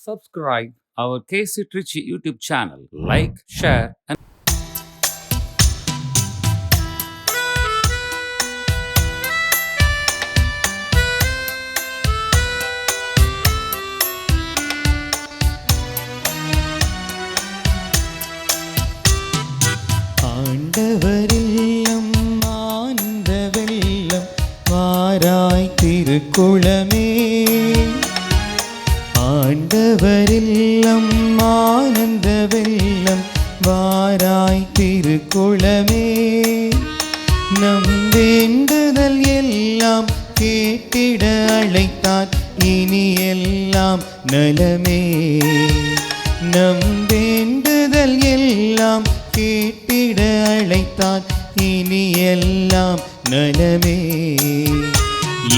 subscribe our KC Trichy YouTube channel. Like, share, and ஆண்டவரில்லம் ஆனந்த வெள்ளம் வாராய் திருக்குளமே. ஆண்டவரில்லம் ஆனந்த வெள்ளம் வாராய் திருக்குளமே. நம் வேண்டுதல் எல்லாம் கேட்டிட அழைத்தார் இனி எல்லாம் நலமே. நம் வேண்டுதல் எல்லாம் கேட்டிட அழைத்தான் இனி எல்லாம் நலமே.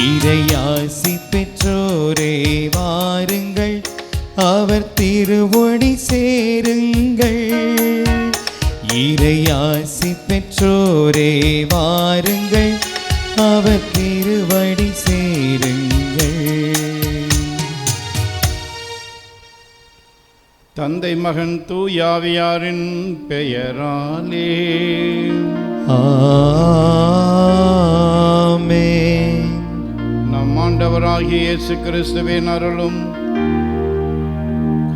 இறையாசி பெற்றோரே வாருங்கள், அவர் திருவடி சேருங்கள். இறையாசி பெற்றோரே வாருங்கள், அவர் திருவடி சேருங்கள். தந்தை மகன் தூயாவியாரின் பெயராலே ஆமென். நம் ஆண்டவராகிய இயேசு கிறிஸ்துவின் அருளும்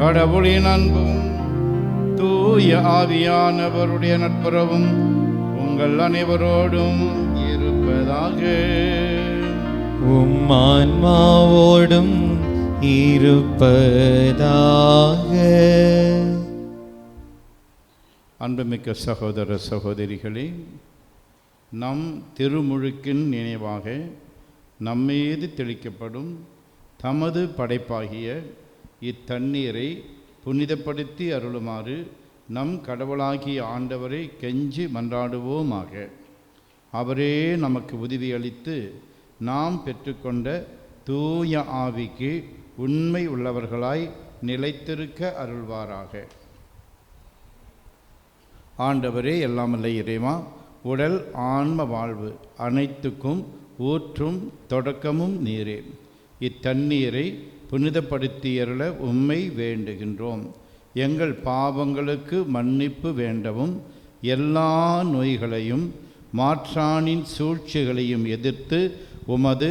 கடவுளின் அன்பும் தூய ஆவியானவருடைய நட்புறவும் உங்கள் அனைவரோடும் இருப்பதாக. உம் ஆன்மாவோடும் இருப்பதாக. அன்புமிக்க சகோதர சகோதரிகளே, நம் திருமுழுக்கின் நினைவாக நம்மீது தெளிக்கப்படும் தமது படைப்பாகிய இத்தண்ணீரை புனிதப்படுத்தி அருளுமாறு நம் கடவுளாகிய ஆண்டவரை கெஞ்சி மன்றாடுவோமாக. அவரே நமக்கு உதவி அளித்து நாம் பெற்றுக்கொண்ட தூய ஆவிக்கு உண்மை உள்ளவர்களாய் நிலைத்திருக்க அருள்வாராக. ஆண்டவரே, எல்லாமல்ல இறைவா, உடல் ஆன்ம வாழ்வு அனைத்துக்கும் ஊற்றும் தொடக்கமும் நீரே. இத்தண்ணீரை புனிதப்படுத்தியருள உம்மை வேண்டுகின்றோம். எங்கள் பாவங்களுக்கு மன்னிப்பு வேண்டவும், எல்லா நோய்களையும் மாற்றானின் சூழ்ச்சிகளையும் எதிர்த்து உமது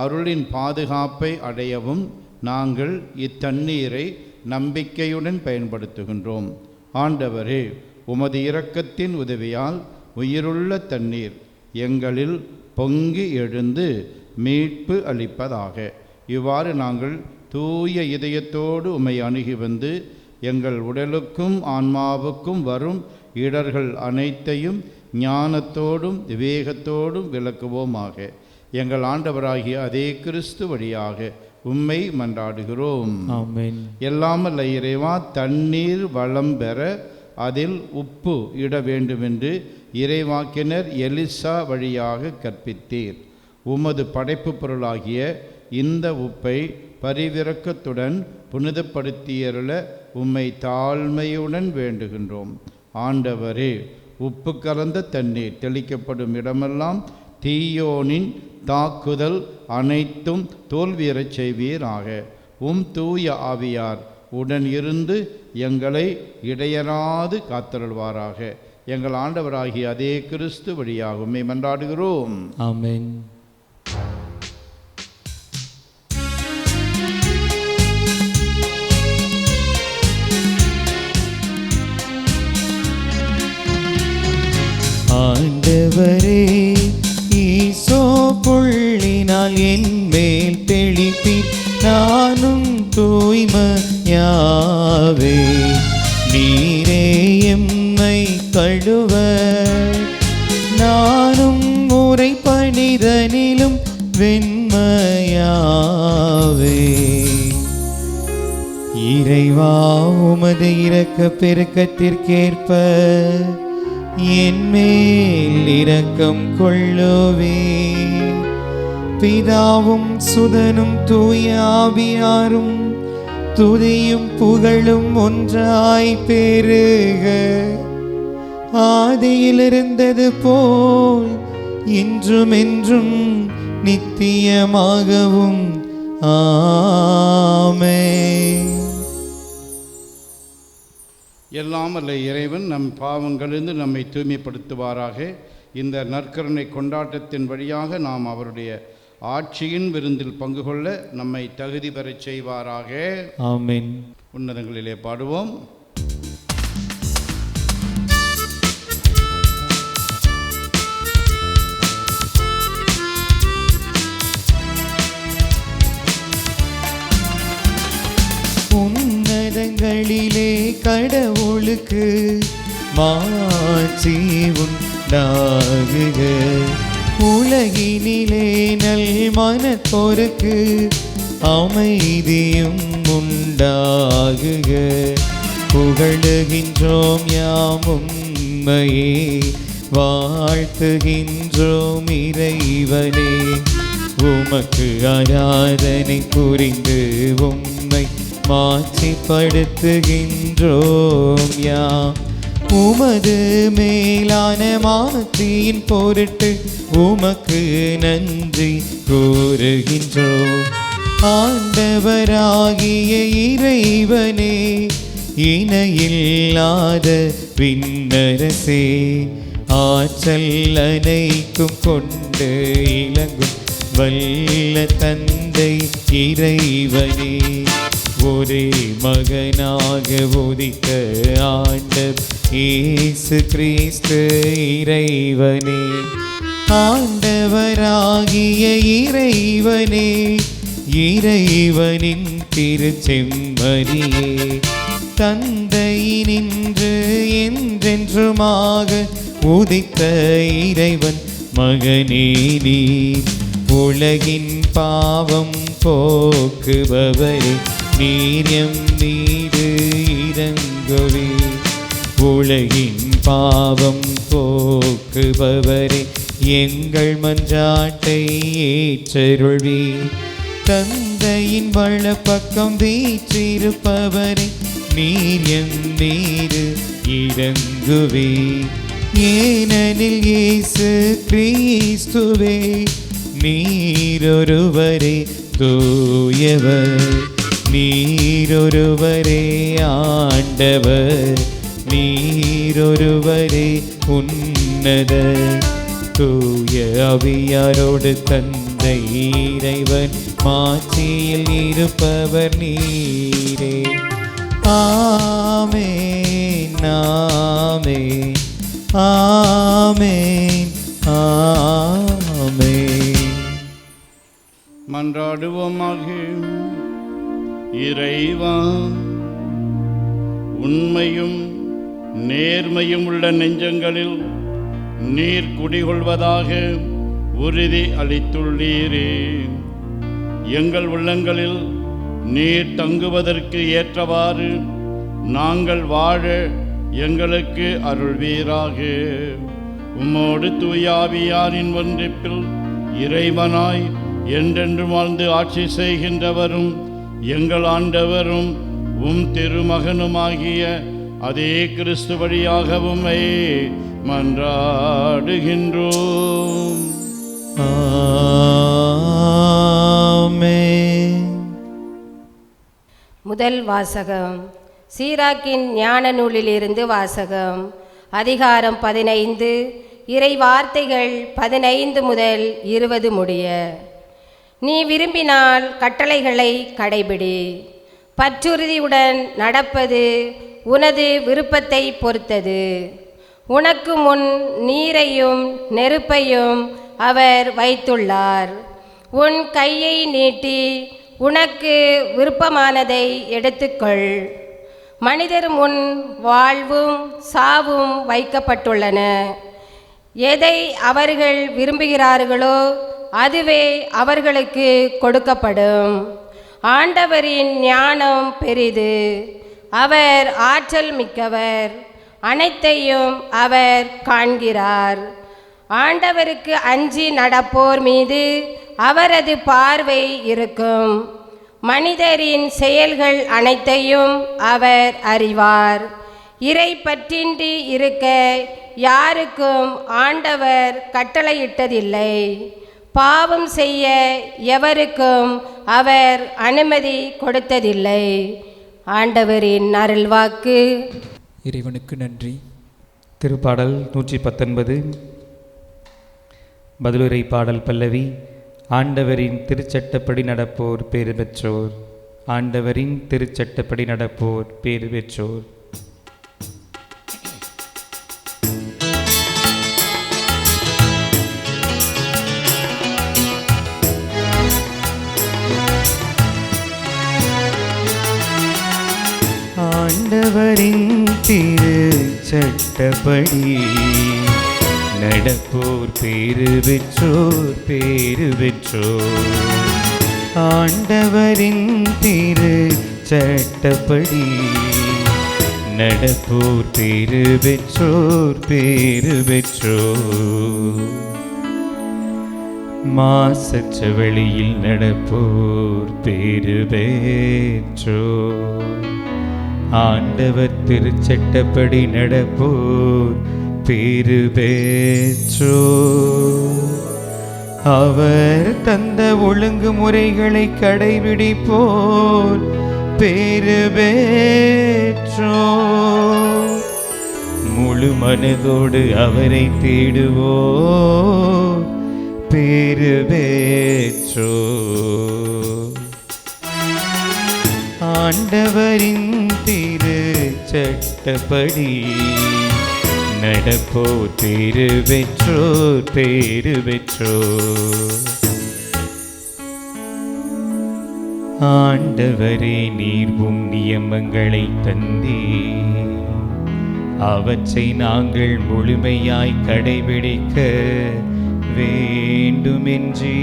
அருளின் பாதுகாப்பை அடையவும் நாங்கள் இத்தண்ணீரை நம்பிக்கையுடன் பயன்படுத்துகின்றோம். ஆண்டவரே, உமது இரக்கத்தின் உதவியால் உயிருள்ள தண்ணீர் எங்களில் பொங்கி எழுந்து மீட்பு அளிப்பதாக. இவ்வாறு நாங்கள் தூய இதயத்தோடு உம்மை அணுகி வந்து எங்கள் உடலுக்கும் ஆன்மாவுக்கும் வரும் இடர்கள் அனைத்தையும் ஞானத்தோடும் விவேகத்தோடும் விளக்குவோமாக. எங்கள் ஆண்டவராகிய அதே கிறிஸ்து வழியாக உம்மை மன்றாடுகிறோம். ஆமென். எல்லாமல்ல இறைவா, தண்ணீர் வளம் பெற அதில் உப்பு இட வேண்டுமென்று இறைவாக்கினர் எலிசா வழியாக கற்பித்தீர். உமது படைப்பு பொருளாகிய இந்த உப்பை பரிவிரக்கத்துடன் புனிதப்படுத்தியருள உம்மை தாழ்மையுடன் வேண்டுகின்றோம். ஆண்டவரே, உப்பு கலந்த தண்ணீர் தெளிக்கப்படும் இடமெல்லாம் தீயோனின் தாக்குதல் அனைத்தும் தோல்வியறச் செய்வீராக. தூய ஆவியார் உடன் இருந்து எங்களை இடையறாது காத்தருள்வாராக. எங்கள் ஆண்டவராகிய அதே கிறிஸ்து வழியாக உம்மை மன்றாடுகிறோம். ஆமென். ஆண்டவரே, ஈசோ புள்ளினால் என் மேல் தெளிப்பீர், நானும் தூய்மையாவே. நீரே எம்மை கழுவ, நானும் முறை பணிதனிலும் வெண்மையாவே. இறைவா, உமது இரக்க பெருக்கத்திற்கேற்ப என் மேல் இரக்கம் கொள்ளுவே. பிதாவும் சுதனும் தூய ஆவியாரும் துதியும் புகழும் ஒன்றாய் பெருக, ஆதியில் இருந்தது போல் இன்றும் என்றும் நித்தியமாகவும் ஆமென். எல்லாம் வல்ல இறைவன் நம் பாவங்களிலிருந்து நம்மை தூய்மைப்படுத்துவாராக. இந்த நற்கருணை கொண்டாட்டத்தின் வழியாக நாம் அவருடைய ஆட்சியின் விருந்தில் பங்கு கொள்ள நம்மை தகுதி பெறச் செய்வாராக. ஆமென். உன்னதங்களிலே பாடுவோம். உன்னதங்களிலே கடவுளுக்கு மாட்சி உண்டாகுக. உலகினிலே நல் மனத்தோருக்கு அமைதியும் உண்டாகுக. புகழுகின்றோம் யாம் உம்மையே, வாழ்த்துகின்றோம் இறைவனே. உமக்கு ஆராதனை புரிந்து உம்மை மாட்சிப்படுத்துகின்றோம் யாம். உமது மேலான மாட்சியின் பொருட்டு உமக்கு நன்றி கூறுகின்றோம். ஆண்டவராகிய இறைவனே, இணையில்லாத விண்ணரசே, ஆற்றல் அனைத்தும் கொண்டு இலங்கும் வல்ல தந்தை இறைவனே, ஒரே மகனாக உதித்த ஆண்டவர் இயேசு கிறிஸ்து இறைவனே. ஆண்டவராகிய இறைவனே, இறைவனின் திருச்செம்மறியே, தந்தையினின்று என்றென்றுமாக உதித்த இறைவன் மகனே நீர். உலகின் பாவம் போக்குபவரே, நீர் எம் மீது இரங்குவே. உலகின் பாவம் போக்குபவரே, எங்கள் மன்றாட்டை ஏற்றருள்வி. தந்தையின் வலப்பக்கம் வீற்றிருப்பவரே, நீர் எம் மீது இரங்குவே. ஏனெனில் இயேசு கிறிஸ்துவே, நீரொருவரே தூயவர், நீரொருவரே ஆண்டவர், நீரொருவரே உன்னதர். தூய ஆவியாரோடு தந்தை இறைவன் மாட்சியில் இருப்பவர் நீரே. ஆமென், ஆமென், ஆமென், ஆமென். மன்றாடுவோமாக. இறைவா, உண்மையும் நேர்மையும் உள்ள நெஞ்சங்களில் நீர் குடிகொள்வதாக உறுதி அளித்துள்ளீரே. எங்கள் உள்ளங்களில் நீர் தங்குவதற்கு ஏற்றவாறு நாங்கள் வாழ எங்களுக்கு அருள்வீராக. உம்மோடு தூயாவியாரின் ஒன்றிப்பில் இறைவனாய் என்றென்று வாழ்ந்து ஆட்சி செய்கின்றவரும் எங்கள் ஆண்டவரும் உம் திருமகனுமாகிய அதே கிறிஸ்து வழியாக உம்மை மன்றாடுகின்றோம். ஆமென். முதல் வாசகம். சீராக்கின் ஞான நூலிலிருந்து வாசகம். அதிகாரம் 15, இறை வார்த்தைகள் 15 முதல் 20 முடிய. நீ விரும்பினால் கட்டளைகளை கடைபிடி. பற்றுறுதியுடன் நடப்பது உனது விருப்பத்தை பொறுத்தது. உனக்கு முன் நீரையும் நெருப்பையும் அவர் வைத்துள்ளார். உன் கையை நீட்டி உனக்கு விருப்பமானதை எடுத்துக்கொள். மனிதர் முன் வாழ்வும் சாவும் வைக்கப்பட்டுள்ளன. எதை அவர்கள் விரும்புகிறார்களோ அதுவே அவர்களுக்கு கொடுக்கப்படும். ஆண்டவரின் ஞானம் பெரிது, அவர் ஆற்றல் மிக்கவர், அனைத்தையும் அவர் காண்கிறார். ஆண்டவருக்கு அஞ்சி நடப்போர் மீது அவரது பார்வை இருக்கும். மனிதரின் செயல்கள் அனைத்தையும் அவர் அறிவார். இறை பற்றின்றி இருக்க யாருக்கும் ஆண்டவர் கட்டளையிட்டதில்லை. பாவம் செய்ய எவருக்கும் அவர் அனுமதி கொடுத்ததில்லை. ஆண்டவரின் அருள்வாக்கு. இறைவனுக்கு நன்றி. திருப்பாடல் 119 பதிலுரை பாடல் பல்லவி. ஆண்டவரின் திருச்சட்டப்படி நடப்போர் பேறு பெற்றோர். ஆண்டவரின் திருச்சட்டப்படி நடப்போர் பேறு பெற்றோர். ஆண்டவரின் திருச்சட்டப்படி நடப்போர் பேறு பெற்றோர் பேறு பெற்றோர். ஆண்டவரின் திருச்சட்டப்படி நடப்போர் பேறு பெற்றோர் பேறு பெற்றோர். மாசற்ற வழியில் நடப்போர் பேறு பெற்றோர். ஆண்டவர் திருச்சட்டப்படி நடப்போர் பேறு பெற்றோர். அவர் தந்த ஒழுங்குமுறைகளை கடைபிடிப்போர் பேறு பெற்றோர். முழு மனதோடு அவரை தேடுவோர் பேறு பெற்றோர். ஆண்டவரின் திருச்சட்டப்படி நடப்போர் பேறு பெற்றோர் பேறு பெற்றோர். ஆண்டவரே, நீர்வும் நியமங்களை தந்தே அவற்றை நாங்கள் முழுமையாய் கடைபிடிக்க வேண்டுமென்றே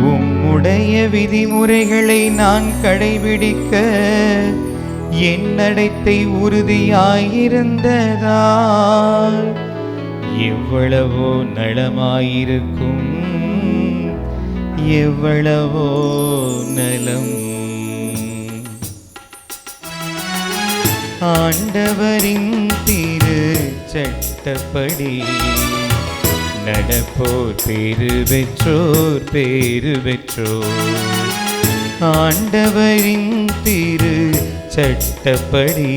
உம்முடைய விதிமுறைகளை நான் கடைபிடிக்க என் நடத்தை உறுதியாயிருந்ததால் எவ்வளவோ நலமாயிருக்கும் எவ்வளவோ நலம். ஆண்டவரின் திருச்சட்டப்படி நடப்போர் பேறு பெற்றோர் பேறு பெற்றோர். ஆண்டவரின் திருச்சட்டப்படி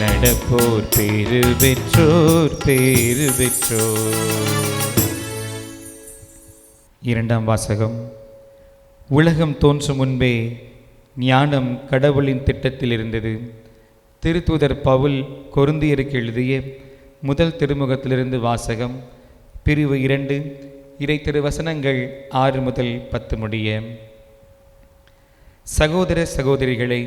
நடப்போர் பேறு பெற்றோர் பேறு பெற்றோர். இரண்டாம் வாசகம். உலகம் தோன்றும் முன்பே ஞானம் கடவுளின் திட்டத்தில் இருந்தது. திருத்தூதர் பவுல் கொரிந்தியருக்கு எழுதிய முதல் திருமுகத்திலிருந்து வாசகம். பிரிவு 2 இறை திருவசனங்கள் 6 முதல் 10 முடிய. சகோதர சகோதரிகளை,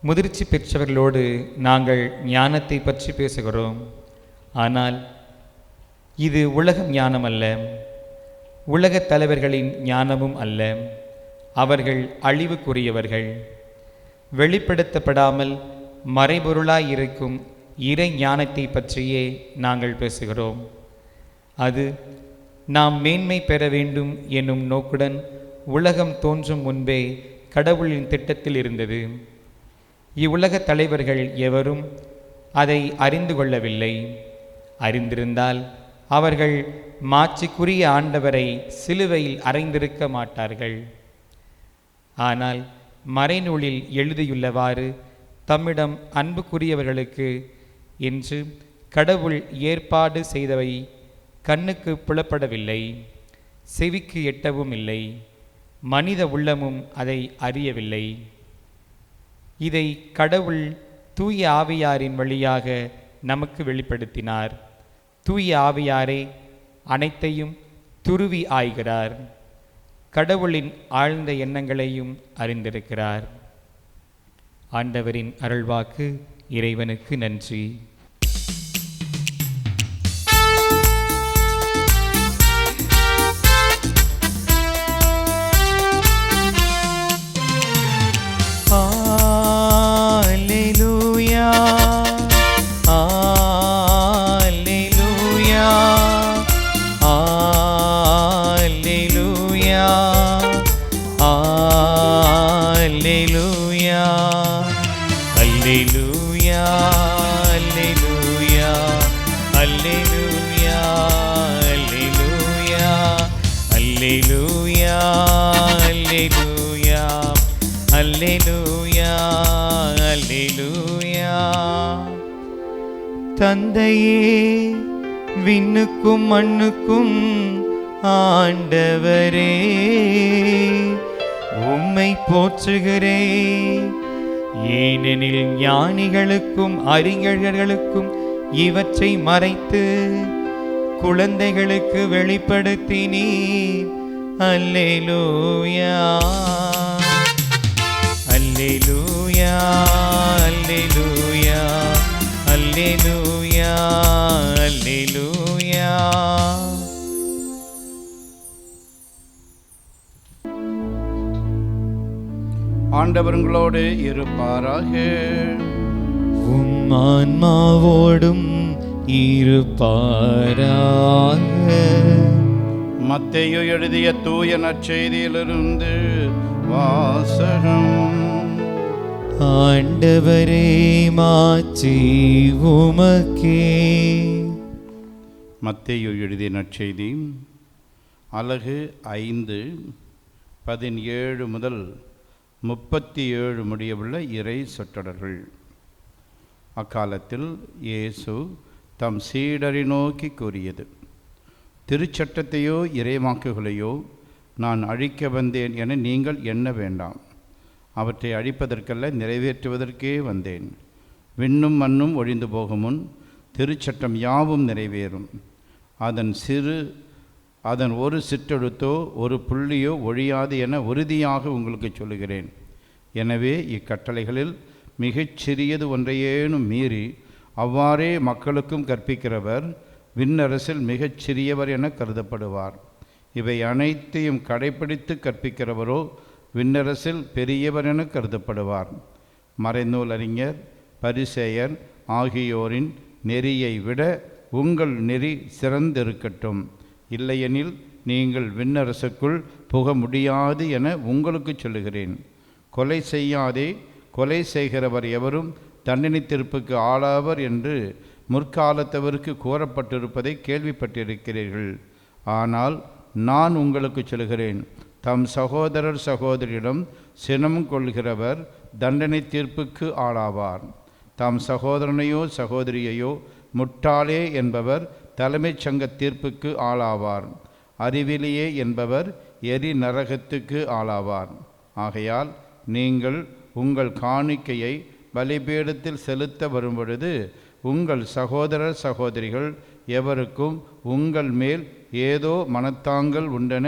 முதிர்ச்சி பெற்றவர்களோடு நாங்கள் ஞானத்தை பற்றி பேசுகிறோம். ஆனால் இது உலக ஞானம் அல்ல, உலகத் தலைவர்களின் ஞானமும் அல்ல. அவர்கள் அழிவுக்குரியவர்கள். வெளிப்படுத்தப்படாமல் மறைபொருளாயிருக்கும் இறை ஞானத்தை பற்றியே நாங்கள் பேசுகிறோம். அது நாம் மேன்மை பெற வேண்டும் என்னும் நோக்குடன் உலகம் தோன்றும் முன்பே கடவுளின் திட்டத்தில் இருந்தது. இவ்வுலக தலைவர்கள் எவரும் அதை அறிந்து கொள்ளவில்லை. அறிந்திருந்தால் அவர்கள் மாட்சிக்குரிய ஆண்டவரை சிலுவையில் அறைந்திருக்க மாட்டார்கள். ஆனால் மறைநூலில் எழுதியுள்ளவாறு தம்மிடம் அன்புக்குரியவர்களுக்கு என்று கடவுள் ஏற்பாடு செய்தவை கண்ணுக்கு புலப்படவில்லை, செவிக்கு எட்டவும் இல்லை, மனித உள்ளமும் அதை அறியவில்லை. இதை கடவுள் தூய ஆவியாரின் வழியாக நமக்கு வெளிப்படுத்தினார். தூய ஆவியாரே அனைத்தையும் துருவி ஆய்கிறார். கடவுளின் ஆழ்ந்த எண்ணங்களையும் அறிந்திருக்கிறார். ஆண்டவரின் அருள்வாக்கு. இறைவனுக்கு நன்றி. Alleluia, Alleluia, Alleluia, Alleluia, Alleluia, Alleluia, Alleluia, Alleluia, Alleluia, Alleluia, Alleluia, Alleluia. தந்தையே, விண்ணுக்கும் மண்ணுக்கும் ஆண்டவரே, உம்மை போற்றுகிறேன். ஏனெனில் ஞானிகளுக்கும் அறிஞர்களுக்கும் இவற்றை மறைத்து குழந்தைகளுக்கு வெளிப்படுத்தினீர். அல்லேலூயா, அல்லேலூயா, அல்லேலூயா, அல்லேலூயா, அல்லேலூயா. ஆண்டவர்களோடு இருப்பாராக. உம் ஆன்மாவோடும் இருப்பாராக. மத்தேயு எழுதிய தூய நற்செய்தியிலிருந்து வாசகம். ஆண்டவரே, மாட்சி உமக்கே. மத்தேயு எழுதிய நற்செய்தி அலகு 5 17 முதல் 37 முடியவுள்ள இறை சொற்றொடர்கள். அக்காலத்தில் இயேசு தம் சீடரை நோக்கி கூறியது: திருச்சட்டத்தையோ இறைவாக்குகளையோ நான் அழிக்க வந்தேன் என நீங்கள் எண்ண வேண்டாம். அவற்றை அழிப்பதற்கல்ல, நிறைவேற்றுவதற்கே வந்தேன். விண்ணும் மண்ணும் ஒழிந்து போகும் முன் திருச்சட்டம் யாவும் நிறைவேறும். அதன் ஒரு சிற்றெழுத்தோ ஒரு புள்ளியோ ஒழியாது என உறுதியாக உங்களுக்கு சொல்லுகிறேன். எனவே இக்கட்டளைகளில் மிகச்சிறியது ஒன்றையேனும் மீறி அவ்வாறே மக்களுக்கும் கற்பிக்கிறவர் விண்ணரசில் மிகச்சிறியவர் என கருதப்படுவார். இவை அனைத்தையும் கடைப்பிடித்து கற்பிக்கிறவரோ விண்ணரசில் பெரியவர் என கருதப்படுவார். மறைநூல் அறிஞர் பரிசேயர் ஆகியோரின் நெறியை விட உங்கள் நெறி சிறந்திருக்கட்டும். இல்லையெனில் நீங்கள் விண்ணரசுக்குள் புக முடியாது என உங்களுக்கு சொல்லுகிறேன். கொலை செய்யாதே, கொலை செய்கிறவர் எவரும் தண்டனை தீர்ப்புக்கு ஆளாவர் என்று முற்காலத்தவருக்கு கூறப்பட்டிருப்பதை கேள்விப்பட்டிருக்கிறீர்கள். ஆனால் நான் உங்களுக்கு சொல்கிறேன், தம் சகோதரர் சகோதரியிடம் சினம் கொள்கிறவர் தண்டனை தீர்ப்புக்கு ஆளாவார். தம் சகோதரனையோ சகோதரியையோ முட்டாளே என்பவர் தலைமைச் சங்க தீர்ப்புக்கு ஆளாவார். அறிவிலியே என்பவர் எரி நரகத்துக்கு ஆளாவார். ஆகையால் நீங்கள் உங்கள் காணிக்கையை பலிபீடத்தில் செலுத்த வரும்பொழுது உங்கள் சகோதரர் சகோதரிகள் எவருக்கும் உங்கள் மேல் ஏதோ மனத்தாங்கள் உண்டென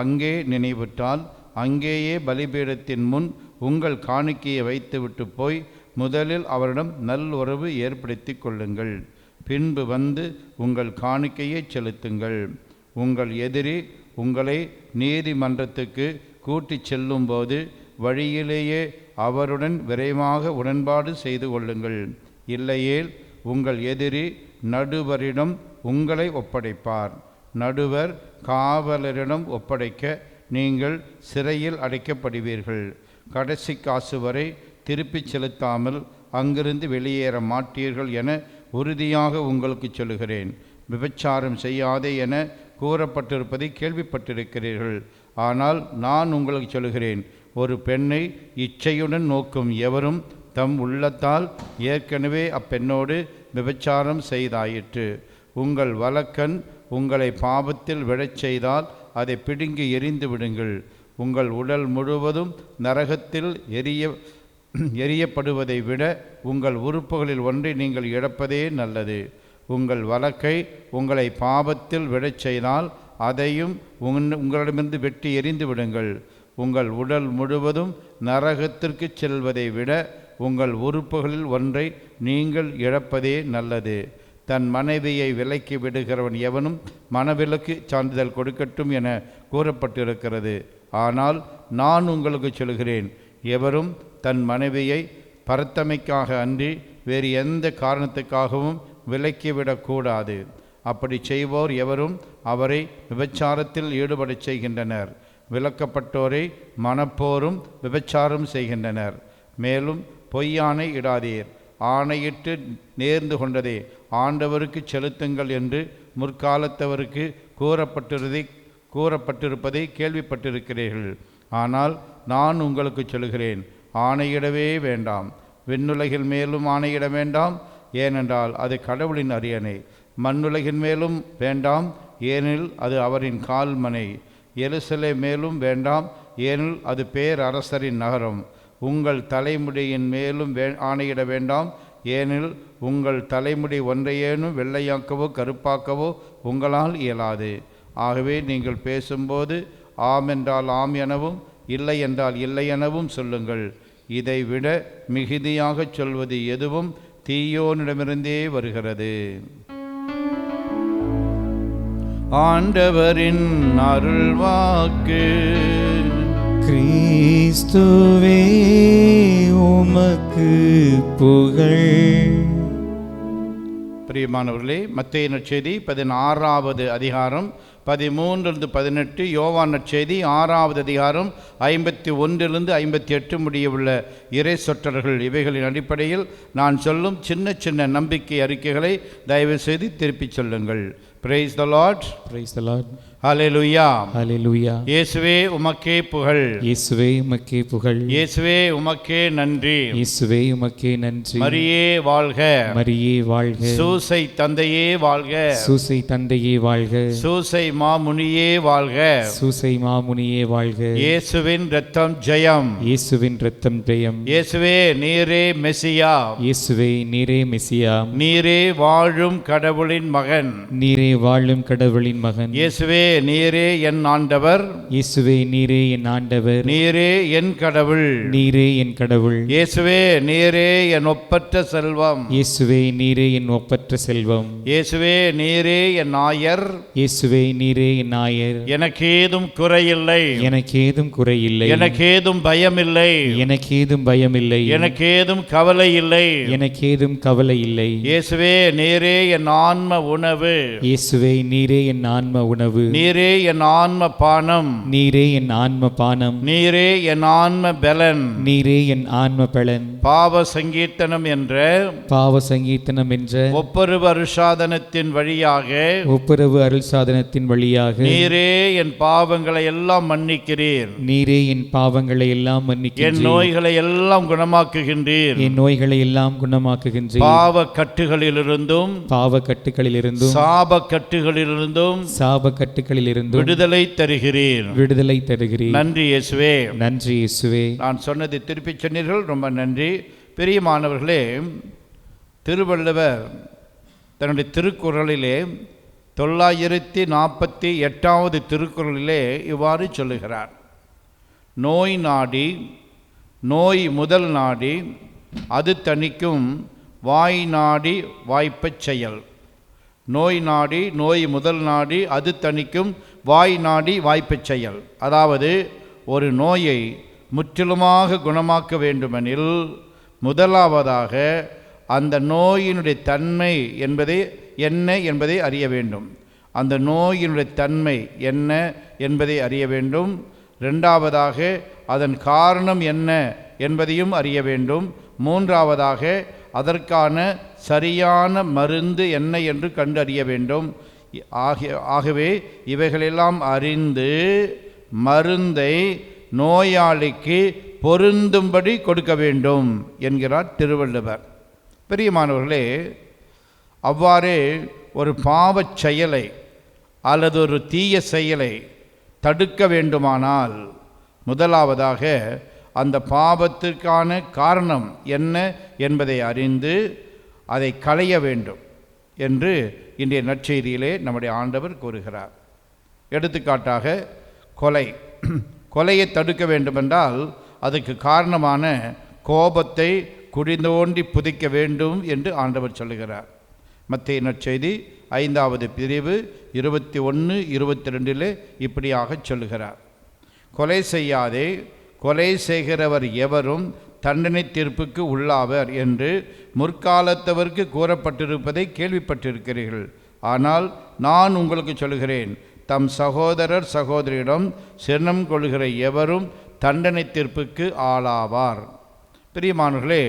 அங்கே நினைவுற்றால் அங்கேயே பலிபீடத்தின் முன் உங்கள் காணிக்கையை வைத்துவிட்டு போய் முதலில் அவரிடம் நல்லுறவு ஏற்படுத்தி கொள்ளுங்கள். பின்பு வந்து உங்கள் காணிக்கையை செலுத்துங்கள். உங்கள் எதிரி உங்களை நீதிமன்றத்துக்கு கூட்டிச் செல்லும்போது வழியிலேயே அவருடன் விரைவாக உடன்பாடு செய்து கொள்ளுங்கள். இல்லையேல் உங்கள் எதிரி நடுவரிடம் உங்களை ஒப்படைப்பார். நடுவர் காவலரிடம் ஒப்படைக்க நீங்கள் சிறையில் அடைக்கப்படுவீர்கள். கடைசி காசு வரை திருப்பிச் செலுத்தாமல் அங்கிருந்து வெளியேற மாட்டீர்கள் என உறுதியாக உங்களுக்கு சொல்லுகிறேன். விபச்சாரம் செய்யாதே என கூறப்பட்டிருப்பதை கேள்விப்பட்டிருக்கிறீர்கள். ஆனால் நான் உங்களுக்கு சொல்லுகிறேன், ஒரு பெண்ணை இச்சையுடன் நோக்கும் எவரும் தம் உள்ளத்தால் ஏற்கனவே அப்பெண்ணோடு விபச்சாரம் செய்தாயிற்று. உங்கள் வலக்கண் உங்களை பாவத்தில் விழச் செய்தால் அதை பிடுங்கி எரிந்து விடுங்கள். உங்கள் உடல் முழுவதும் நரகத்தில் எரியப்படுவதை விட உங்கள் உறுப்புகளில் ஒன்றை நீங்கள் இழப்பதே நல்லது. உங்கள் வலக்கை உங்களை பாவத்தில் விழச் செய்தால் அதையும் உங்களிடமிருந்து வெட்டி எரிந்து விடுங்கள். உங்கள் உடல் முழுவதும் நரகத்திற்கு செல்வதை விட உங்கள் உறுப்புகளில் ஒன்றை நீங்கள் இழப்பதே நல்லது. தன் மனைவியை விலக்கி விடுகிறவன் எவனும் மனவிலக்கு சான்றிதழ் கொடுக்கட்டும் என கூறப்பட்டிருக்கிறது. ஆனால் நான் உங்களுக்கு சொல்கிறேன், எவரும் தன் மனைவியை பரத்தமைக்காக அன்றி வேறு எந்த காரணத்துக்காகவும் விலக்கிவிடக்கூடாது. அப்படி செய்வோர் எவரும் அவரை விபச்சாரத்தில் ஈடுபடச் செய்கின்றனர். விலக்கப்பட்டோரை மனப்போரும் விபச்சாரம் செய்கின்றனர். மேலும் பொய்யானை இடாதீர், ஆணையிட்டு நேர்ந்து கொண்டதை ஆண்டவருக்கு செலுத்துங்கள் என்று முற்காலத்தவருக்கு கூறப்பட்டிருப்பதை கேள்விப்பட்டிருக்கிறீர்கள். ஆனால் நான் உங்களுக்கு சொல்கிறேன், ஆணையிடவே வேண்டாம். விண்ணுலகில் மேலும் ஆணையிட வேண்டாம், ஏனென்றால் அது கடவுளின் அரியணை. மண்ணுலகின் மேலும் வேண்டாம், ஏனில் அது அவரின் கால்மனை. எருசலேம் மேலும் வேண்டாம், ஏனில் அது பேரரசரின் நகரம். உங்கள் தலைமுடியின் மேலும் ஆணையிட வேண்டாம், ஏனில் உங்கள் தலைமுடி ஒன்றையேனும் வெள்ளையாக்கவோ கருப்பாக்கவோ உங்களால் இயலாது. ஆகவே நீங்கள் பேசும்போது ஆம் என்றால் ஆம் எனவும் இல்லை என்றால் இல்லை எனவும் சொல்லுங்கள். இதைவிட மிகுதியாகச் சொல்வது எதுவும் தீயோனிடமிருந்தே வருகிறது. ஆண்டவரின் அருள்வாக்கு. கிறிஸ்துவே உமக்கு புகழ். பிரியமானவர்களே, மத்தேயு நற்செய்தி 16வது அதிகாரம் 13-18, யோவான் நற்செய்தி 6வது அதிகாரம் 51 58 முடிய உள்ள இறை சொற்றர்கள். இவைகளின் அடிப்படையில் நான் சொல்லும் சின்ன சின்ன நம்பிக்கை அறிக்கைகளை தயவு செய்து திருப்பிச் சொல்லுங்கள். Praise the Lord. Praise the Lord. ஹல்லேலூயா. ஹல்லேலூயா. இயேசுவே உமக்கே புகழ். இயேசுவே உமக்கே புகழ். இயேசுவே உமக்கே நன்றி. இயேசுவே உமக்கே நன்றி. மரியே வாழ்க. மரியே வாழ்க. சூசை தந்தையே வாழ்க. சூசை தந்தையே வாழ்க. சூசை மாமுனியே வாழ்க. சூசை மாமுனியே வாழ்க. இயேசுவின் இரத்தம் ஜெயம். இயேசுவின் இரத்தம் ஜெயம். இயேசுவே நீரே மெசியா. இயேசுவே நீரே மெசியா. நீரே வாழும் கடவுளின் மகன். நீரே வாழும் கடவுளின் மகன். இயேசுவே நீரே என் ஆண்டவர். இயேசுவே நீரே என் ஆண்டவர். நீரே என் கடவுள். நீரே என் கடவுள். இயேசுவே நீரே என் ஒப்பற்ற செல்வம். இயேசுவே நீரே என் ஒப்பற்ற செல்வம். இயேசுவே நீரே என் ஆயர். இயேசுவே நீரே என் ஆயர். எனக்கேதும் குறையில்லை. எனக்கேதும் குறையில்லை. எனக்கேதும் பயமில்லை. எனக்கேதும் பயமில்லை. எனக்கேதும் கவலை இல்லை. எனக்கேதும் கவலை இல்லை. இயேசுவே நீரே என் ஆன்ம உணவு. இயேசுவே நீரே என் ஆன்ம உணவு. நீரே என் ஆன்ம பானம். நீரே என் ஆன்ம பானம். நீரே என் ஆன்ம பலன். நீரே என் ஆன்ம பலன். பாவ சங்கீர்த்தனம் என்ற பாவ சங்கீர்த்தனம் என்ற ஒப்புரவு அருள்சாதனத்தின் வழியாக ஒப்புரவு அருள் சாதனத்தின் வழியாக நீரே என் பாவங்களை எல்லாம் மன்னிக்கிறீர். நீரே என் பாவங்களை எல்லாம் மன்னிக்கிறீர். என் நோய்களை எல்லாம் குணமாக்குகின்றீர். என் நோய்களை எல்லாம் குணமாக்குகின்றீர். பாவ கட்டுகளிலிருந்தும் பாவ கட்டுகளிலிருந்தும் சாப கட்டுகளிலிருந்தும் சாப கட்டுகளிலிருந்தும் விடுதலை தருகிறீர். விடுதலை தருகிறீர். நன்றி இயேசுவே. நன்றி இயேசுவே. நான் சொன்னதை திருப்பி சொன்னீர்கள், ரொம்ப நன்றி. பிரியமானவர்களே, திருவள்ளுவர் தன்னுடைய திருக்குறளிலே 948வது திருக்குறளிலே இவ்வாறு சொல்லுகிறார். நோய் நாடி நோய் முதல் நாடி அது தணிக்கும் வாய் நாடி வாய்ப்பச் செயல். நோய் நாடி நோய் முதல் நாடி அது தணிக்கும் வாய் நாடி வாய்ப்பச் செயல். அதாவது ஒரு நோயை முற்றிலுமாக குணமாக்க வேண்டுமெனில் முதலாவதாக அந்த நோயினுடைய தன்மை என்ன என்பதை அறிய வேண்டும். அந்த நோயினுடைய தன்மை என்ன என்பதை அறிய வேண்டும். ரெண்டாவதாக அதன் காரணம் என்ன என்பதையும் அறிய வேண்டும். மூன்றாவதாக அதற்கான சரியான மருந்து என்ன என்று கண்டறிய வேண்டும். ஆகவே இவைகளெல்லாம் அறிந்து மருந்தை நோயாளிக்கு பொருந்தும்படி கொடுக்க வேண்டும் என்கிறார் திருவள்ளுவர். பிரியமானவர்களே, அவ்வாறே ஒரு பாவச் செயலை அல்லது ஒரு தீய செயலை தடுக்க வேண்டுமானால் முதலாவதாக அந்த பாவத்திற்கான காரணம் என்ன என்பதை அறிந்து அதை களைய வேண்டும் என்று இன்றைய நற்செய்தியிலே நம்முடைய ஆண்டவர் கூறுகிறார். எடுத்துக்காட்டாக கொலையை தடுக்க வேண்டுமென்றால் அதுக்கு காரணமான கோபத்தை குடிந்தோண்டி புதைக்க வேண்டும் என்று ஆண்டவர் சொல்லுகிறார். மத்தேயு நற்செய்தி 5வது பிரிவு 21, 22 இப்படியாக சொல்லுகிறார். கொலை செய்யாதே, கொலை செய்கிறவர் எவரும் தண்டனை தீர்ப்புக்கு உள்ளாவர் என்று முற்காலத்தவருக்கு கூறப்பட்டிருப்பதை கேள்விப்பட்டிருக்கிறீர்கள். ஆனால் நான் உங்களுக்கு சொல்கிறேன், தம் சகோதரர் சகோதரியிடம் சினம் கொள்கிற எவரும் தண்டனை தீர்ப்புக்கு ஆளாவார். பிரியமானவர்களே,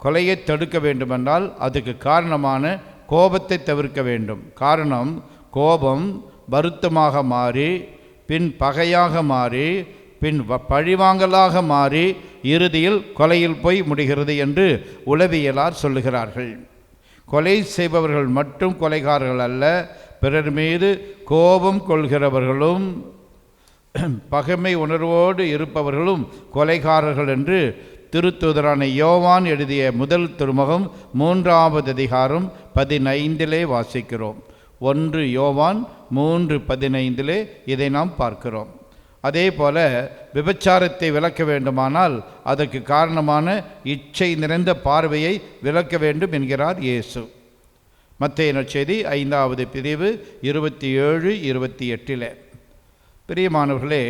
கொலையை தடுக்க வேண்டுமென்றால் அதுக்கு காரணமான கோபத்தை தவிர்க்க வேண்டும். காரணம், கோபம் வருத்தமாக மாறி பின் பகையாக மாறி பின் பழிவாங்கலாக மாறி இறுதியில் கொலையில் போய் முடிகிறது என்று உளவியலார் சொல்லுகிறார்கள். கொலை செய்பவர்கள் மட்டும் கொலைகாரர்கள் அல்ல, பிறர் மீது கோபம் கொள்கிறவர்களும் பகைமை உணர்வோடு இருப்பவர்களும் கொலைகாரர்கள் என்று திருத்தூதரான யோவான் எழுதிய முதல் திருமுகம் 3வது அதிகாரம் 15 வாசிக்கிறோம். 1 யோவான் 3:15 இதை நாம் பார்க்கிறோம். அதே போல விபச்சாரத்தை விலக்க வேண்டுமானால் அதற்கு காரணமான இச்சை நிறைந்த பார்வையை விலக்க வேண்டும் என்கிறார் இயேசு. மத்தேயு நற்செய்தி 5வது பிரிவு 27-28. பிரியமானவர்களே,